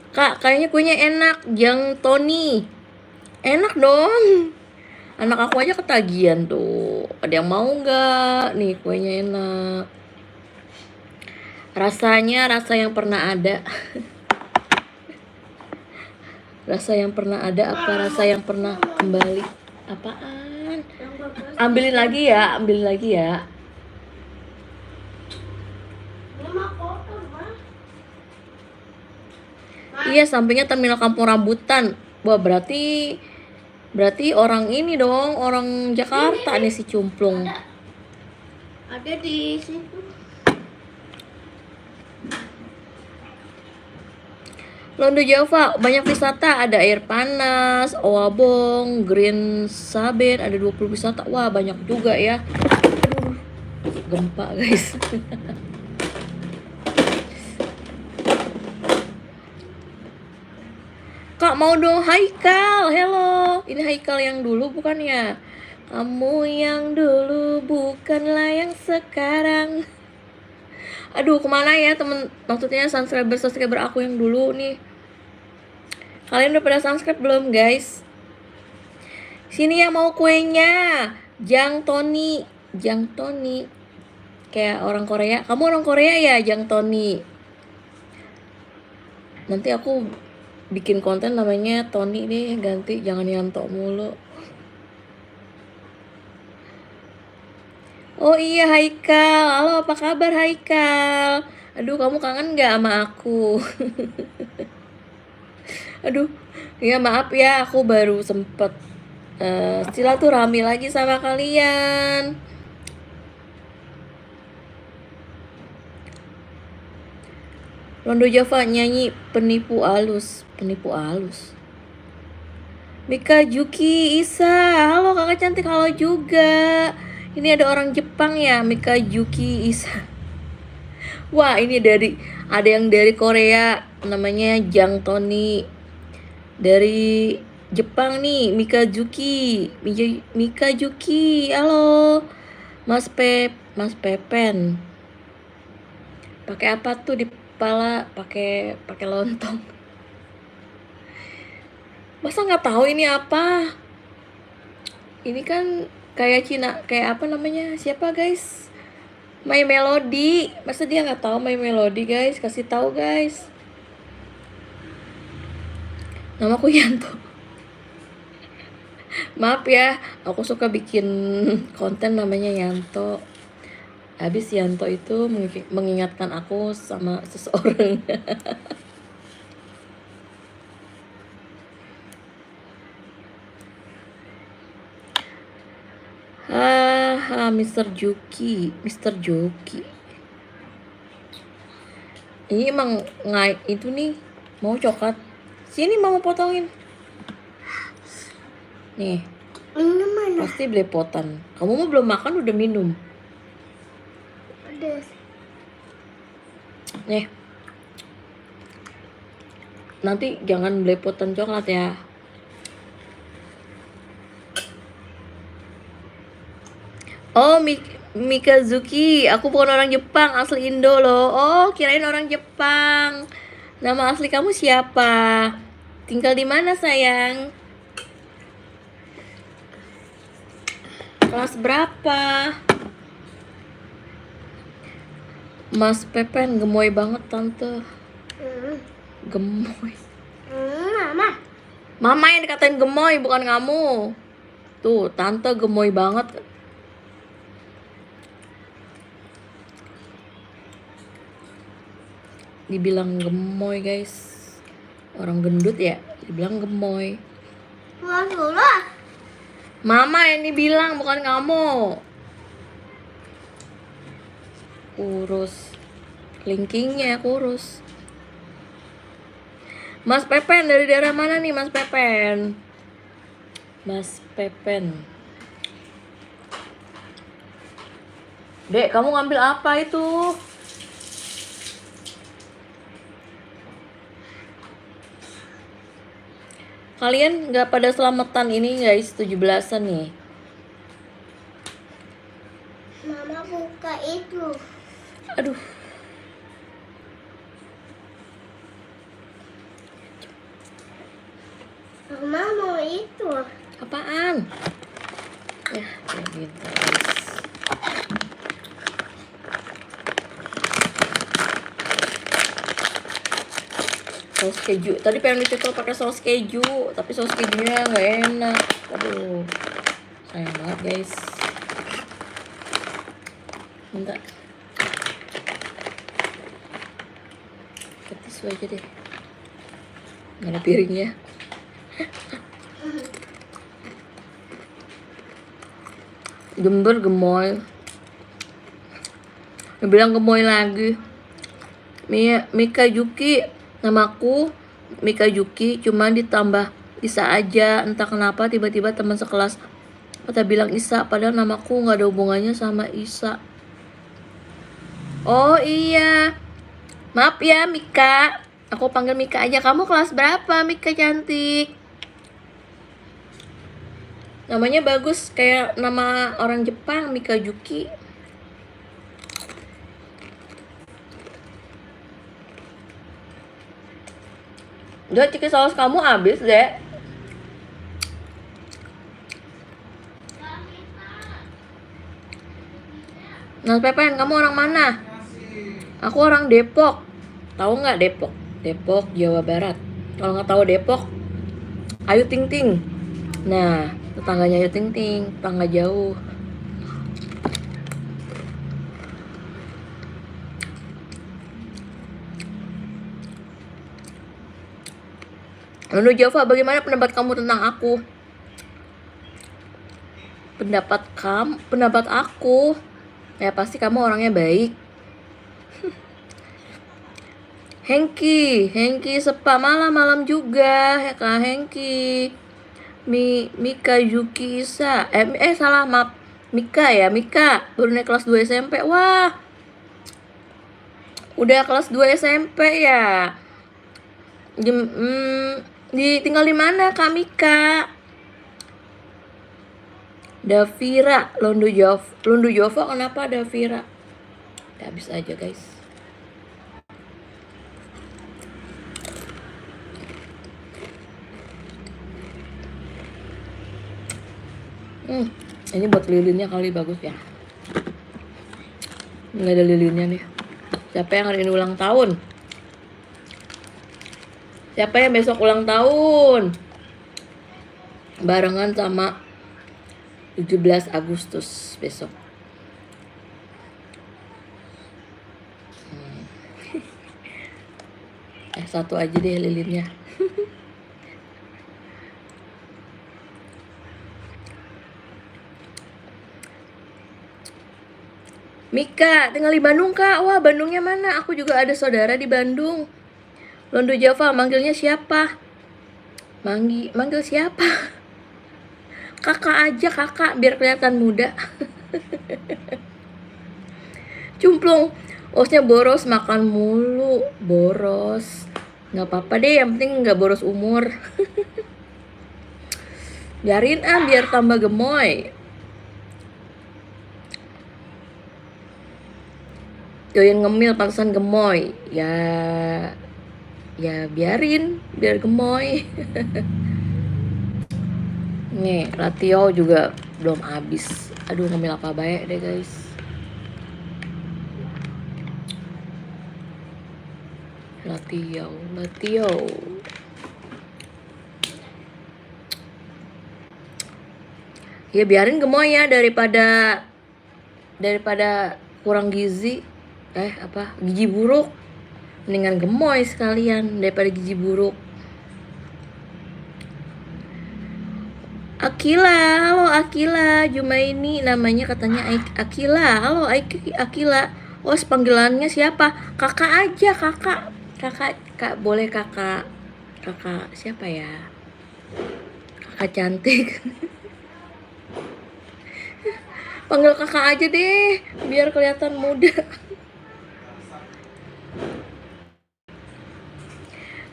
Speaker 1: Kak, kayaknya kuenya enak. Jang Tony. Enak dong. Anak aku aja ketagihan tuh. Ada yang mau nggak? Nih kuenya enak. Rasanya rasa yang pernah ada. Rasa yang pernah ada apa rasa yang pernah kembali? Apaan? Ambilin lagi ya, ambilin lagi ya.
Speaker 2: Mama kotor, Ma.
Speaker 1: Iya, sampingnya terminal Kampung Rambutan. Wah, berarti orang ini dong, orang Jakarta nih si Cumplung.
Speaker 2: Ada di situ.
Speaker 1: Londo Java, banyak wisata, ada air panas, Owabong, Green Saben, ada 20 wisata. Wah, banyak juga ya. Aduh, gempa guys. Kak mau dong Haikal, hello. Ini Haikal yang dulu bukan ya? Kamu yang dulu bukanlah yang sekarang. Aduh, kemana ya temen? Maksudnya subscriber aku yang dulu nih. Kalian udah pada subscribe belum guys? Sini yang mau kuenya. Jang Tony. Kayak orang Korea. Kamu orang Korea ya, Jang Tony? Nanti aku bikin konten namanya Tony deh, ganti, jangan Yanto mulu. Oh iya Haikal, halo apa kabar Haikal? Aduh kamu kangen gak sama aku? Aduh, ya maaf ya aku baru sempet silaturahmi lagi sama kalian. Londo Java nyanyi penipu alus. Mika Juki Isa, halo kakak cantik, halo juga. Ini ada orang Jepang ya, Mika Juki Isa. Wah, ini ada yang dari Korea, namanya Jang Tony. Dari Jepang nih, Mika Juki, halo. Mas Pepen. Pakai apa tuh di kepala? Pakai lontong. Masa nggak tahu ini apa? Ini kan kayak Cina, kayak apa namanya? Siapa guys? My Melody. Masa dia nggak tahu My Melody guys? Kasih tahu guys. Namaku Yanto. Maaf ya, aku suka bikin konten namanya Yanto. Habis Yanto itu mengingatkan aku sama seseorang. Mr. Joki. Ini emang itu nih mau coklat. Sini mau potongin. Nih.
Speaker 2: Ini mana?
Speaker 1: Pasti belepotan. Kamu mah belum makan udah minum.
Speaker 2: Ada.
Speaker 1: Nih. Nanti jangan belepotan coklat ya. Oh, Mikazuki, aku bukan orang Jepang, asli Indo loh. Oh, kirain orang Jepang. Nama asli kamu siapa? Tinggal di mana sayang? Kelas berapa? Mas Pepen gemoy banget tante. Gemoy.
Speaker 2: Mama.
Speaker 1: Mama yang dikatain gemoy bukan kamu. Tuh tante gemoy banget. Dibilang gemoy guys. Orang gendut ya dibilang gemoy.
Speaker 2: Wah.
Speaker 1: Mama yang dibilang bukan kamu. Kurus. Kelingkingnya kurus. Mas Pepen dari daerah mana nih Mas Pepen? Mas Pepen. Dek, kamu ngambil apa itu? Kalian nggak pada selamatan ini guys, 17-an nih.
Speaker 2: Mama buka itu.
Speaker 1: Aduh.
Speaker 2: Mama mau itu.
Speaker 1: Apaan? Ya, kayak gitu guys. Saus keju. Tadi pengen dicocol pakai saus keju, tapi saus kejunya nggak enak. Aduh, sayang banget guys. Minta ke tisu aja deh. Nggak ada piringnya. Jember gemoy. Dibilang gemoy lagi. Mika Yuki, namaku Mika Yuki, cuma ditambah Isa aja. Entah kenapa tiba-tiba teman sekelas pada bilang Isa, padahal namaku nggak ada hubungannya sama Isa. Oh iya, maaf ya Mika, aku panggil Mika aja. Kamu kelas berapa Mika cantik? Namanya bagus kayak nama orang Jepang, Mika Yuki. Udah chicken saus kamu habis deh. Mas Pepen, kamu orang mana? Aku orang Depok. Tahu nggak Depok? Depok, Jawa Barat. Kalau nggak tahu Depok, Ayu Ting Ting. Nah, tetangganya Ayu Ting Ting, tetangga jauh. Lalu Java, bagaimana pendapat kamu tentang aku? Pendapat aku, ya pasti kamu orangnya baik. Hengki Sepa, malam juga ya Kak Hengki. Mika Yuki Isa. Salah, maaf. Mika ya, Mika baru naik kelas 2 SMP. Wah. Udah kelas 2 SMP ya. Tinggal di mana Kak Mika? Davira, Londo Jova, kenapa Davira? Ya, habis aja guys. Ini buat lilinnya kali bagus ya. Nggak ada lilinnya nih. Siapa yang hari ini ulang tahun? Siapa yang besok ulang tahun? Barengan sama 17 Agustus besok. Satu aja deh lilinnya. Mika, tinggal di Bandung Kak. Wah, Bandungnya mana? Aku juga ada saudara di Bandung. Londo Java, manggilnya siapa? Manggil siapa? Kakak aja, kakak, biar kelihatan muda. Cumplung, osnya boros, makan mulu. Boros. Nggak apa-apa deh, yang penting nggak boros umur. Biarin biar tambah gemoy. Doyan ngemil pantesan gemoy. Ya, ya biarin, biar gemoy. Nih, ratio juga belum habis. Aduh, ngambil apa baik deh guys. Ratio. Ya biarin gemoy ya, daripada kurang gizi. Gizi buruk. Mendingan gemoy sekalian daripada gizi buruk. Akila, halo Akila, Jumaini namanya katanya Akila. Halo Akila. Oh, panggilannya siapa? Kakak aja, kakak. Kak, boleh kakak. Kakak siapa ya? Kakak cantik. Panggil kakak aja deh, biar kelihatan muda.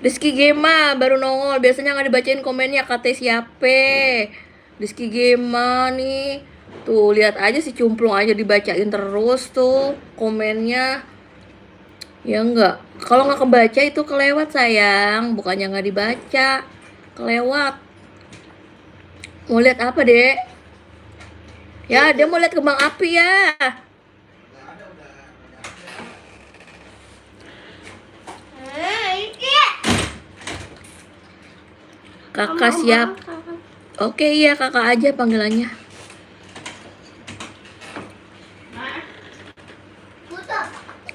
Speaker 1: Rizky Gema baru nongol, biasanya nggak dibacain komennya, kata siapa? Rizky Gema nih, tuh lihat aja si cumplung aja dibacain terus tuh komennya. Ya enggak, kalau nggak kebaca itu kelewat sayang, bukannya nggak dibaca, kelewat. Mau lihat apa dek? Ya dia mau lihat kembang api ya. Kakak siap. Oke, iya kakak aja panggilannya.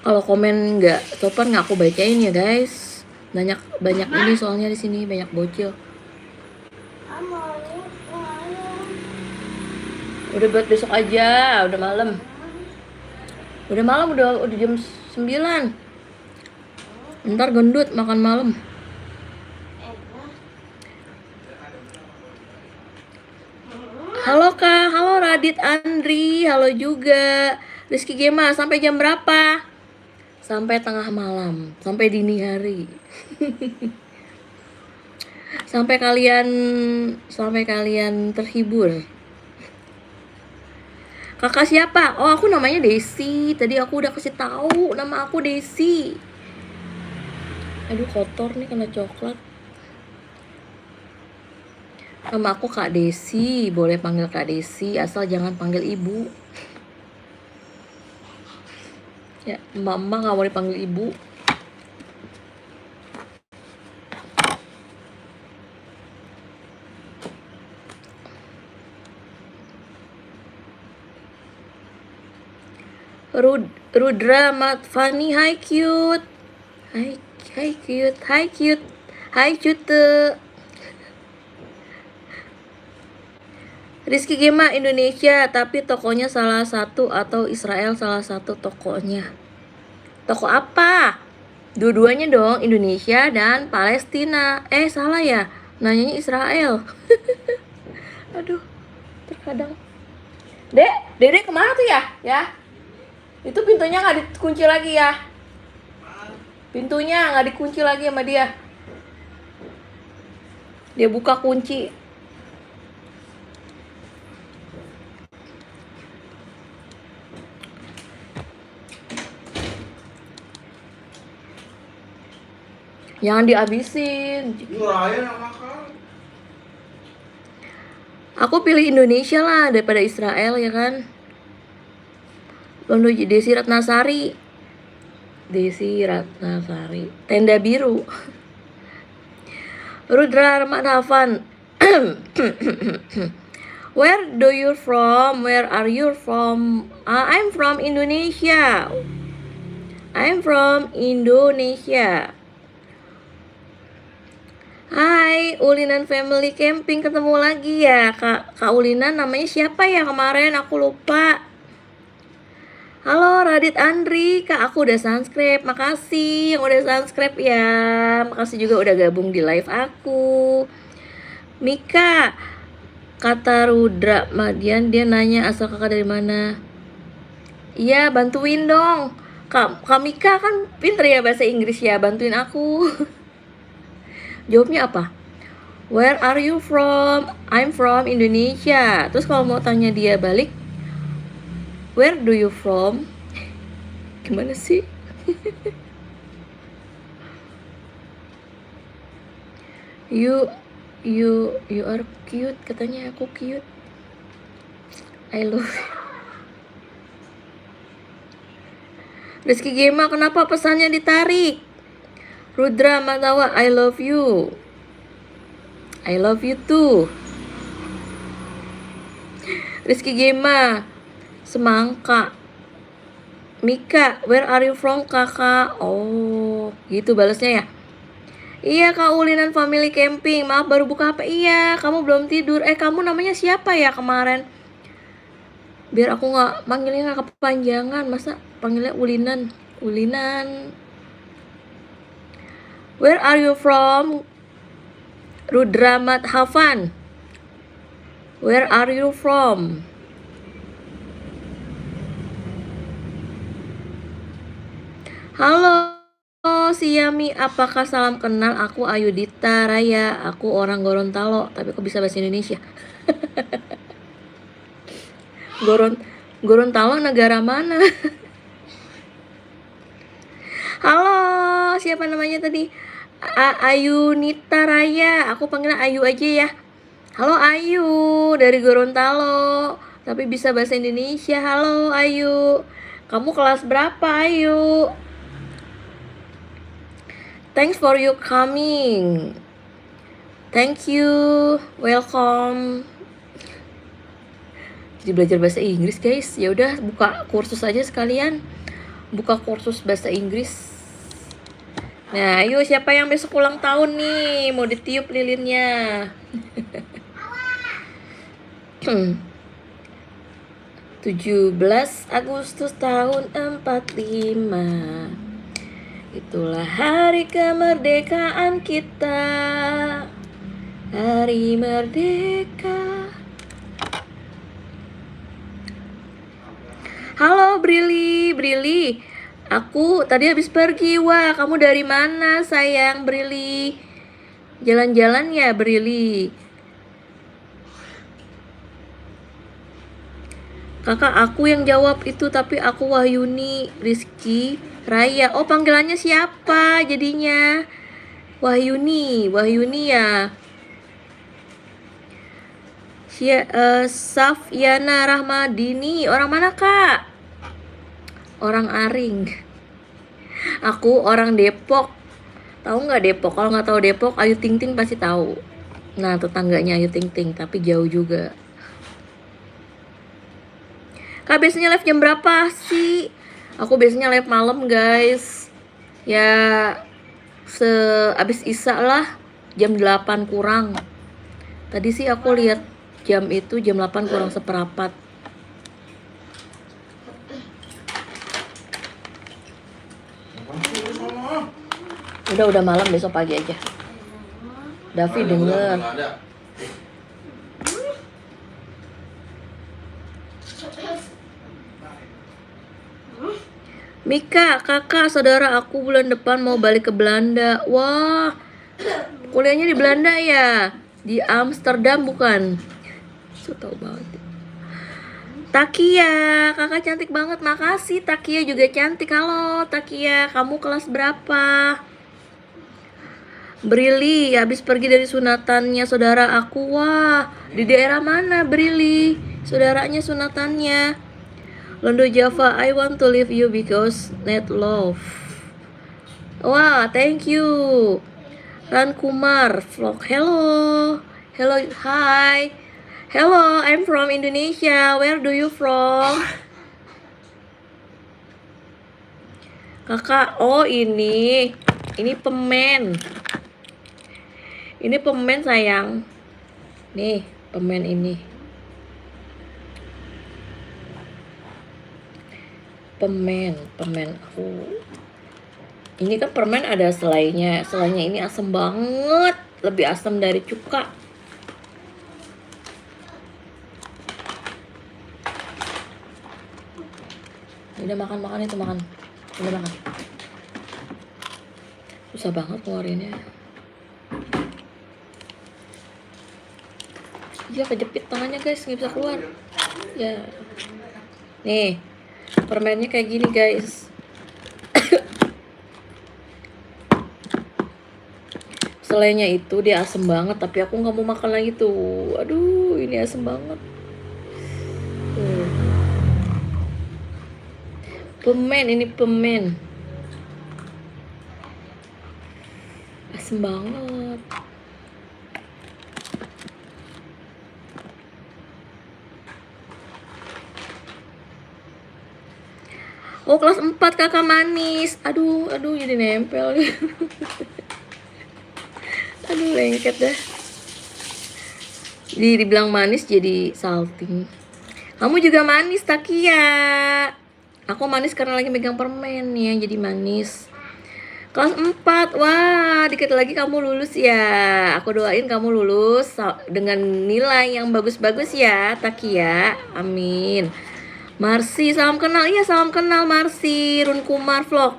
Speaker 1: Kalau komen nggak sopan nggak aku bacain ya guys. Banyak ini soalnya di sini banyak bocil. Udah buat besok aja, udah malam. Udah jam 9. Ntar gendut makan malam. Halo Kak, halo Radit Andri, halo juga. Rizky Gema, sampai jam berapa? Sampai tengah malam, sampai dini hari. sampai kalian terhibur. Kakak siapa? Oh, aku namanya Desi. Tadi aku udah kasih tahu nama aku Desi. Aduh, kotor nih kena coklat. Nama aku Kak Desi, boleh panggil Kak Desi, asal jangan panggil ibu. Ya, mama nggak boleh panggil ibu. Rudra Matfani, hi cute. Hi cute. Hi cute. Rizky Gema Indonesia, tapi tokonya salah satu atau Israel salah satu tokonya. Toko apa? Dua-duanya dong, Indonesia dan Palestina. Salah ya? Nanyanya Israel. Aduh, terkadang. Dede kemana tuh ya? Ya. Itu pintunya nggak dikunci lagi ya? Pintunya nggak dikunci lagi sama dia. Dia buka kunci. Jangan dihabisin.
Speaker 3: Raya yang makan.
Speaker 1: Aku pilih Indonesia lah daripada Israel ya kan. Londo Desi Ratnasari. Tenda biru. Rudra Rahmat Hafan. Where are you from? I'm from Indonesia. Hai, Ulinan Family Camping, ketemu lagi ya Kak Ulinan, namanya siapa ya kemarin, aku lupa. Halo Radit Andri, Kak aku udah subscribe, makasih yang udah subscribe ya. Makasih juga udah gabung di live aku. Mika, kata Rudra Madian, dia nanya asal kakak dari mana. Iya, bantuin dong. Kak Mika kan pinter ya bahasa Inggris ya, bantuin aku. Jawabnya apa? Where are you from? I'm from Indonesia. Terus kalau mau tanya dia balik, where do you from? Gimana sih? You you are cute, katanya aku cute. I love you. Rizky Gema, kenapa pesannya ditarik? Rudra Matawa, I love you. I love you too. Rizky Gema, semangka. Mika, where are you from, kakak? Oh, gitu balasnya ya. Iya, Kak Ulinan Family Camping. Maaf baru buka HP. Iya, kamu belum tidur. Kamu namanya siapa ya kemarin? Biar aku nggak manggilnya nggak kepanjangan. Masa panggilnya Ulinan? Ulinan. Where are you from? Rudra Madhavan. Where are you from? Halo Siami, apakah salam kenal? Aku Ayudita Raya. Aku orang Gorontalo. Tapi kok bisa bahasa Indonesia? Gorontalo negara mana? Halo, siapa namanya tadi? Ayunita Raya. Aku panggil Ayu aja ya. Halo Ayu, dari Gorontalo. Tapi bisa bahasa Indonesia. Halo Ayu. Kamu kelas berapa Ayu? Thanks for you coming. Thank you. Welcome. Jadi belajar bahasa Inggris guys. Ya udah buka kursus aja sekalian. Buka kursus bahasa Inggris. Nah, ayo siapa yang besok ulang tahun nih? Mau ditiup lilinnya. 17 Agustus tahun 45. Itulah hari kemerdekaan kita. Hari merdeka. Halo Brili. Aku tadi habis pergi. Wah, kamu dari mana sayang Brili? Jalan-jalan ya Brili? Kakak aku yang jawab itu, tapi aku Wahyuni Rizky Raya. Oh, panggilannya siapa jadinya? Wahyuni ya. Safyana Rahmadini. Orang mana kak? Orang Aring. Aku orang Depok. Tahu nggak Depok? Kalau nggak tahu Depok, Ayu Ting Ting pasti tahu. Nah, tetangganya Ayu Ting Ting, tapi jauh juga. Kak biasanya live jam berapa sih? Aku biasanya live malam guys. Ya abis Isya lah, jam 8 kurang. Tadi sih aku lihat jam itu jam 8 kurang seperempat. Udah malam, besok pagi aja. Davi denger. Mika, kakak, saudara aku bulan depan mau balik ke Belanda. Wah, kuliahnya di Belanda ya? Di Amsterdam bukan? So tau banget. Takia, kakak cantik banget. Makasih, Takia juga cantik. Halo Takia, kamu kelas berapa? Brili, habis pergi dari sunatannya saudara aku. Wah, di daerah mana Brili? Saudaranya sunatannya. Londo Java, I want to leave you because net love. Wah, thank you. Ran Kumar vlog. Hello, hi. Hello, I'm from Indonesia. Where do you from? Kakak, oh ini permen. Ini permen sayang. Nih, permen ini. Permen aku. Ini kan permen ada selainya. Selainya ini asam banget, lebih asam dari cuka. Udah makan itu makan. Udah makan. Susah banget keluarinnya. Iya, kejepit tangannya guys, nggak bisa keluar. Ya. Nih, permennya kayak gini guys. selainya itu dia asem banget, tapi aku nggak mau makan lagi tuh. Aduh, ini asem banget. Tuh. Permen, ini permen. Asem banget. Oh, kelas 4 kakak manis. Aduh, jadi nempel. Aduh, lengket dah. Dibilang manis jadi salting. Kamu juga manis, Takia. Aku manis karena lagi megang permen ya, jadi manis. Kelas 4, wah, dikit lagi kamu lulus ya. Aku doain kamu lulus dengan nilai yang bagus-bagus ya, Takia. Amin. Marsi, salam kenal. Iya, salam kenal Marsi. Run Kumar Vlog,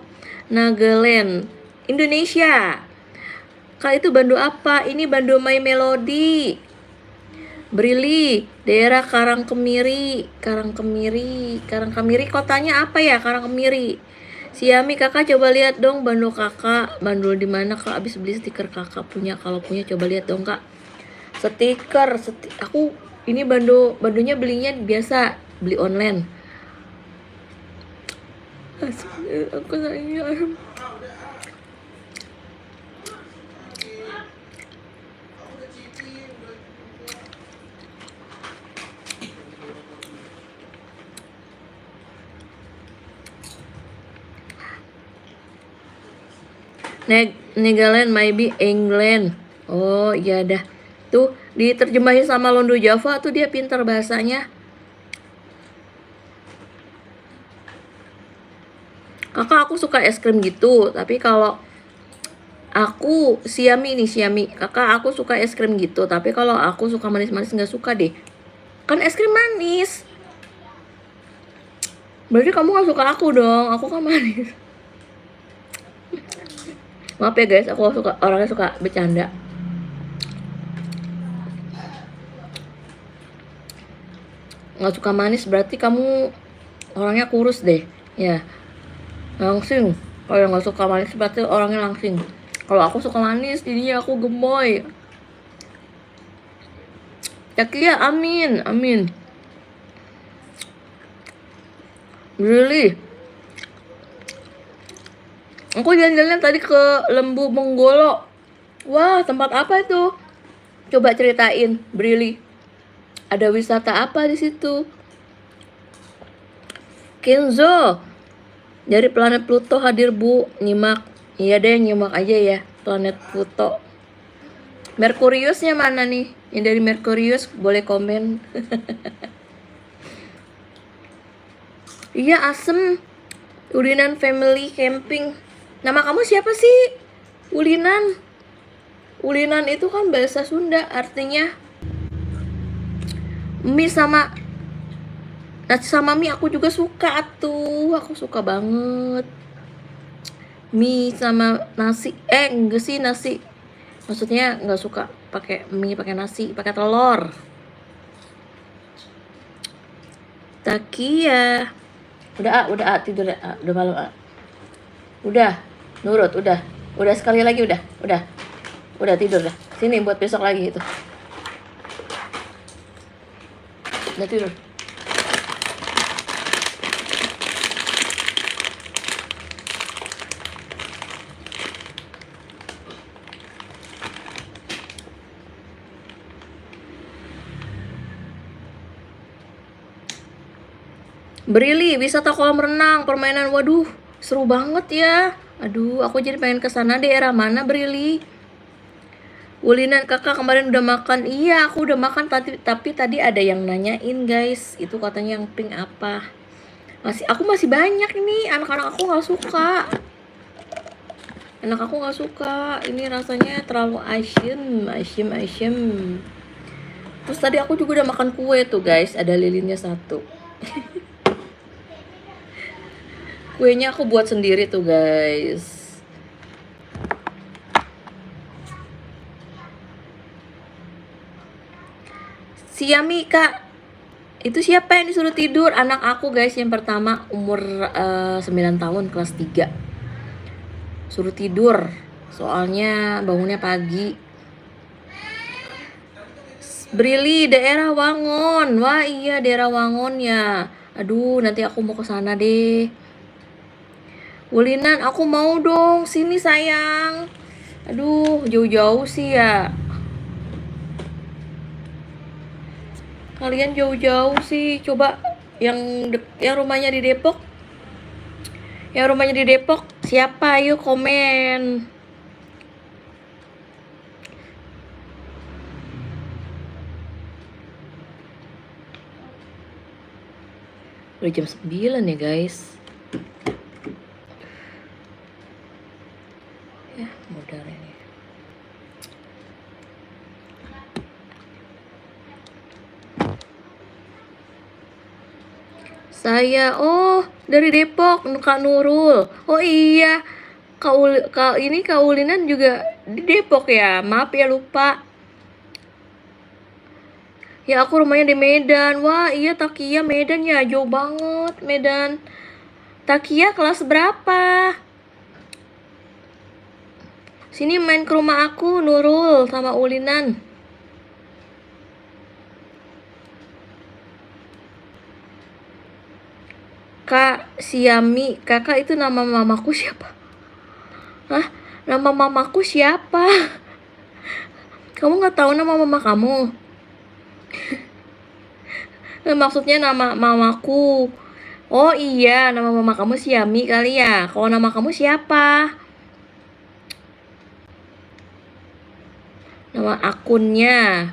Speaker 1: Nagaland, Indonesia. Kak, itu bando apa? Ini bando My Melody. Brili, daerah Karangkemiri. Karangkemiri kotanya apa ya? Karangkemiri. Siami, kakak coba lihat dong bando kakak. Bando di mana kak? Abis beli stiker kakak punya. Kalau punya coba lihat dong kak. Stiker. Aku ini bandonya belinya biasa, beli online. Aku sayang. Nagaland, maybe England. Oh iya dah. Tuh diterjemahin sama Londo Java tuh, dia pintar bahasanya. Kakak, aku suka es krim gitu, tapi kalau aku Siami. Kakak, aku suka es krim gitu, tapi kalau aku suka manis-manis nggak suka deh. Kan es krim manis. Berarti kamu nggak suka aku dong. Aku kan manis. Maaf ya guys, aku orangnya suka bercanda. Nggak suka manis berarti kamu orangnya kurus deh. Ya, langsing. Kalau nggak suka manis berarti orangnya langsing. Kalau aku suka manis, jadinya aku gemoy. Takia, amin. Really? Aku jalan-jalan tadi ke Lembu Menggolo. Wah, tempat apa itu? Coba ceritain, Brili. Ada wisata apa di situ? Kenzo, dari planet Pluto hadir Bu, nyimak. Iya deh, nyimak aja ya, planet Pluto. Merkuriusnya mana nih? Yang dari Merkurius boleh komen. Iya, asem. Ulinan Family Camping. Nama kamu siapa sih? Ulinan. Ulinan itu kan bahasa Sunda, artinya mie sama nasi. Sama mie aku juga suka tuh. Aku suka banget mie sama nasi. Enggak sih, nasi. Maksudnya nggak suka pakai mie, pakai nasi, pakai telur. Takia. Udah tidur ya. Udah malam. Udah, nurut, udah sekali lagi, udah tidur dah. Sini buat besok lagi itu. Udah tidur. Brili, wisata kolam renang, permainan. Waduh, seru banget ya. Aduh, aku jadi pengen kesana. Daerah mana, Brili? Ulinan, kakak kemarin udah makan. Iya, aku udah makan tapi tadi ada yang nanyain guys, itu katanya yang pink apa. Aku masih banyak ini. Anak-anak aku nggak suka. Ini rasanya terlalu asyem. Terus tadi aku juga udah makan kue tuh guys, ada lilinnya 1. Kuenya aku buat sendiri tuh guys. Siami, kak, itu siapa yang disuruh tidur? Anak aku guys, yang pertama umur 9 tahun, kelas 3. Suruh tidur. Soalnya bangunnya pagi. Brili, daerah Wangon. Wah iya, daerah Wangon ya. Aduh, nanti aku mau ke sana deh. Wulinan, aku mau dong. Sini sayang. Aduh, jauh-jauh sih ya. Kalian jauh-jauh sih. Coba yang rumahnya di Depok. Yang rumahnya di Depok siapa? Ayo komen. Udah jam 9 ya guys. Ya modal ini. Saya dari Depok, Kak Nurul. Oh iya, Kak Ulinan juga di Depok ya. Maaf ya lupa. Ya aku rumahnya di Medan. Wah iya, Takia Medan ya, jauh banget Medan. Takia kelas berapa? Sini main ke rumah aku, Nurul sama Ulinan. Kak Siami, kakak itu nama mamaku siapa? Hah? Nama mamaku siapa? Kamu nggak tahu nama mama kamu? Maksudnya nama mamaku. Oh iya, nama mama kamu Siami kali ya. Kalau nama kamu siapa? Nama akunnya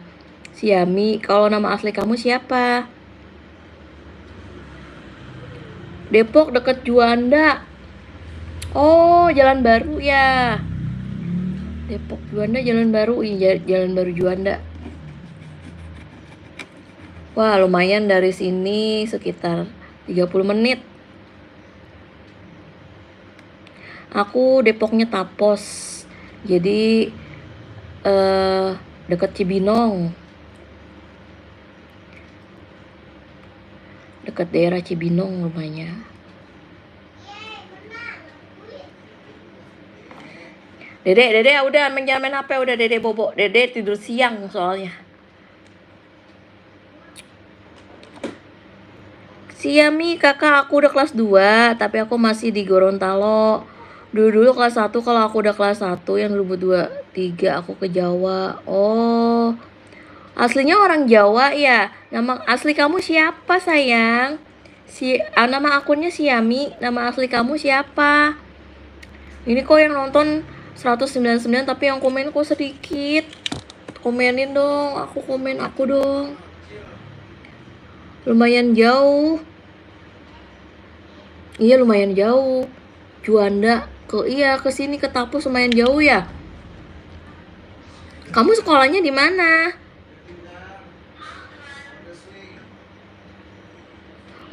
Speaker 1: Siami. Kalau nama asli kamu siapa? Depok deket Juanda. Oh, Jalan Baru ya. Depok Juanda Jalan Baru. Iya, Jalan Baru Juanda. Wah, lumayan dari sini sekitar 30 menit. Aku Depoknya Tapos. Jadi dekat Cibinong. Dekat daerah Cibinong rumahnya. Dede udah jangan main HP, udah Dede bobo. Dede tidur siang soalnya. Siami, kakak aku udah kelas 2, tapi aku masih di Gorontalo. Dulu kelas 1, kalau aku udah kelas 1, yang 2023 aku ke Jawa. Oh, aslinya orang Jawa ya. Nama asli kamu siapa sayang? Nama akunnya Siami, nama asli kamu siapa? Ini kok yang nonton 199 tapi yang komen kok sedikit. Komenin dong, aku komen aku dong. Lumayan jauh. Iya lumayan jauh. Juanda ke sini ke Tapus lumayan jauh ya. Kamu sekolahnya di mana?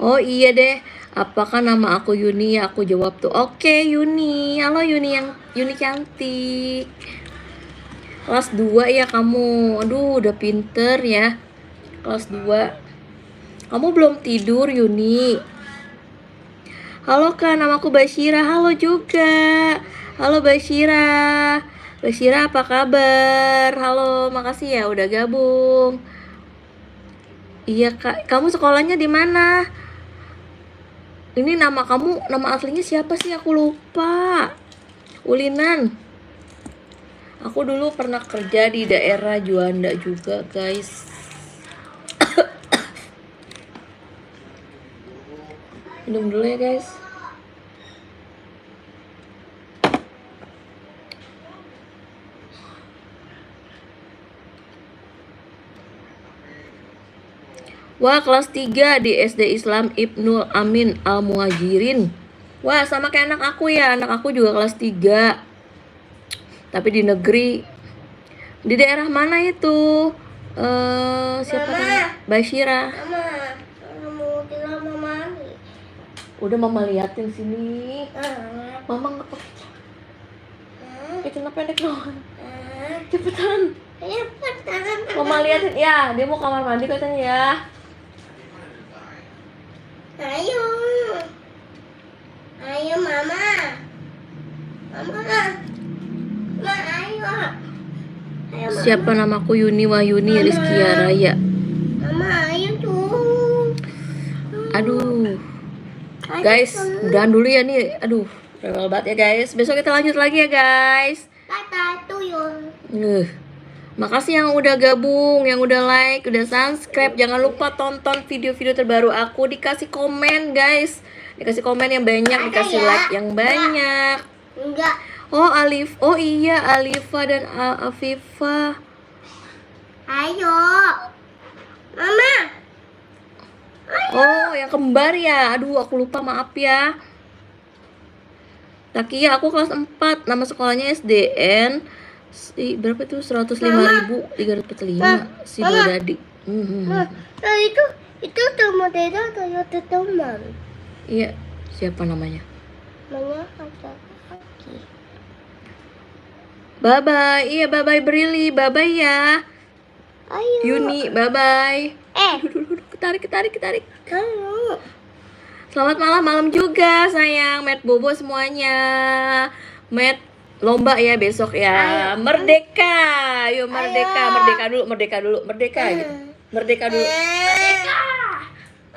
Speaker 1: Oh iya deh. Apakah nama aku Yuni? Aku jawab tuh. Oke, Yuni. Halo Yuni cantik. Kelas 2 ya kamu. Aduh, udah pinter ya. Kelas 2. Kamu belum tidur, Yuni? Halo Kak, namaku Basyira. Halo juga. Halo Basyira. Basyira apa kabar? Halo, makasih ya udah gabung. Iya Kak, kamu sekolahnya di mana? Ini nama kamu, nama aslinya siapa sih? Aku lupa. Ulinan. Aku dulu pernah kerja di daerah Juanda juga, guys. Minum dulu ya guys. Wah, kelas 3 di SD Islam Ibnul Amin Al Muhajirin. Wah, sama kayak anak aku ya. Anak aku juga kelas 3. Tapi di negeri. Di daerah mana itu? Siapa namanya? Basyira.
Speaker 2: Mama, bilang mama.
Speaker 1: Udah mama liatin sini. Mama nggak celana pendek doang. Cepetan. Mama liatin ya, dia mau kamar mandi katanya ya.
Speaker 2: Ayo mama.
Speaker 1: siapa namaku Yuni Wahyuni Rizkia Raya.
Speaker 2: Mama, ayo dong.
Speaker 1: Aduh. Guys, udahan dulu ya nih. Aduh, rewel banget ya guys. Besok kita lanjut lagi ya guys.
Speaker 2: Tata tuyul.
Speaker 1: Makasih yang udah gabung, yang udah like, udah subscribe. Jangan lupa tonton video-video terbaru aku. Dikasih komen guys. Dikasih komen yang banyak, dikasih like yang banyak.
Speaker 2: Enggak.
Speaker 1: Oh Alif, oh iya Alifa dan Afifa.
Speaker 2: Ayo. Mama.
Speaker 1: Oh yang kembar ya. Aduh aku lupa, maaf ya. Takia, aku kelas 4. Nama sekolahnya SDN. Berapa itu? 105.345. Si Dodadi.
Speaker 2: Nah, itu teman Deda atau teman?
Speaker 1: Iya, siapa namanya?
Speaker 2: Namanya ada kaki.
Speaker 1: Bye bye. Iya bye bye Brili. Bye bye ya.
Speaker 2: Ayo.
Speaker 1: Yuni, bye bye.
Speaker 2: Eh.
Speaker 1: Ketarik.
Speaker 2: Ayo.
Speaker 1: Selamat malam juga sayang. Met Bobo semuanya. Met lomba ya besok ya.
Speaker 2: Ayo.
Speaker 1: Merdeka. Yuk merdeka.
Speaker 2: Ayo.
Speaker 1: Merdeka dulu. Merdeka gitu. Merdeka dulu.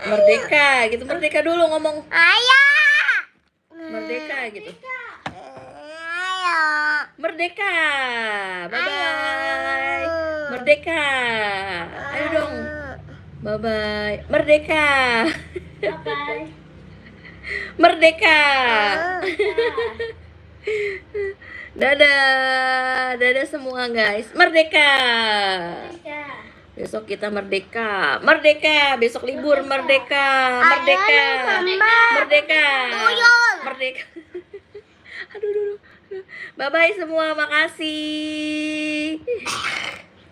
Speaker 1: Merdeka gitu. Merdeka dulu ngomong.
Speaker 2: Ayo.
Speaker 1: Merdeka gitu.
Speaker 2: Ayo.
Speaker 1: Merdeka. Bye bye. Merdeka. Ayo dong. Bye bye. Merdeka.
Speaker 2: Bye.
Speaker 1: Merdeka. Dadah semua guys. Merdeka. Besok kita merdeka. Besok libur merdeka. Merdeka. Aduh. Bye bye semua, makasih.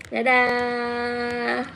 Speaker 1: Dadah.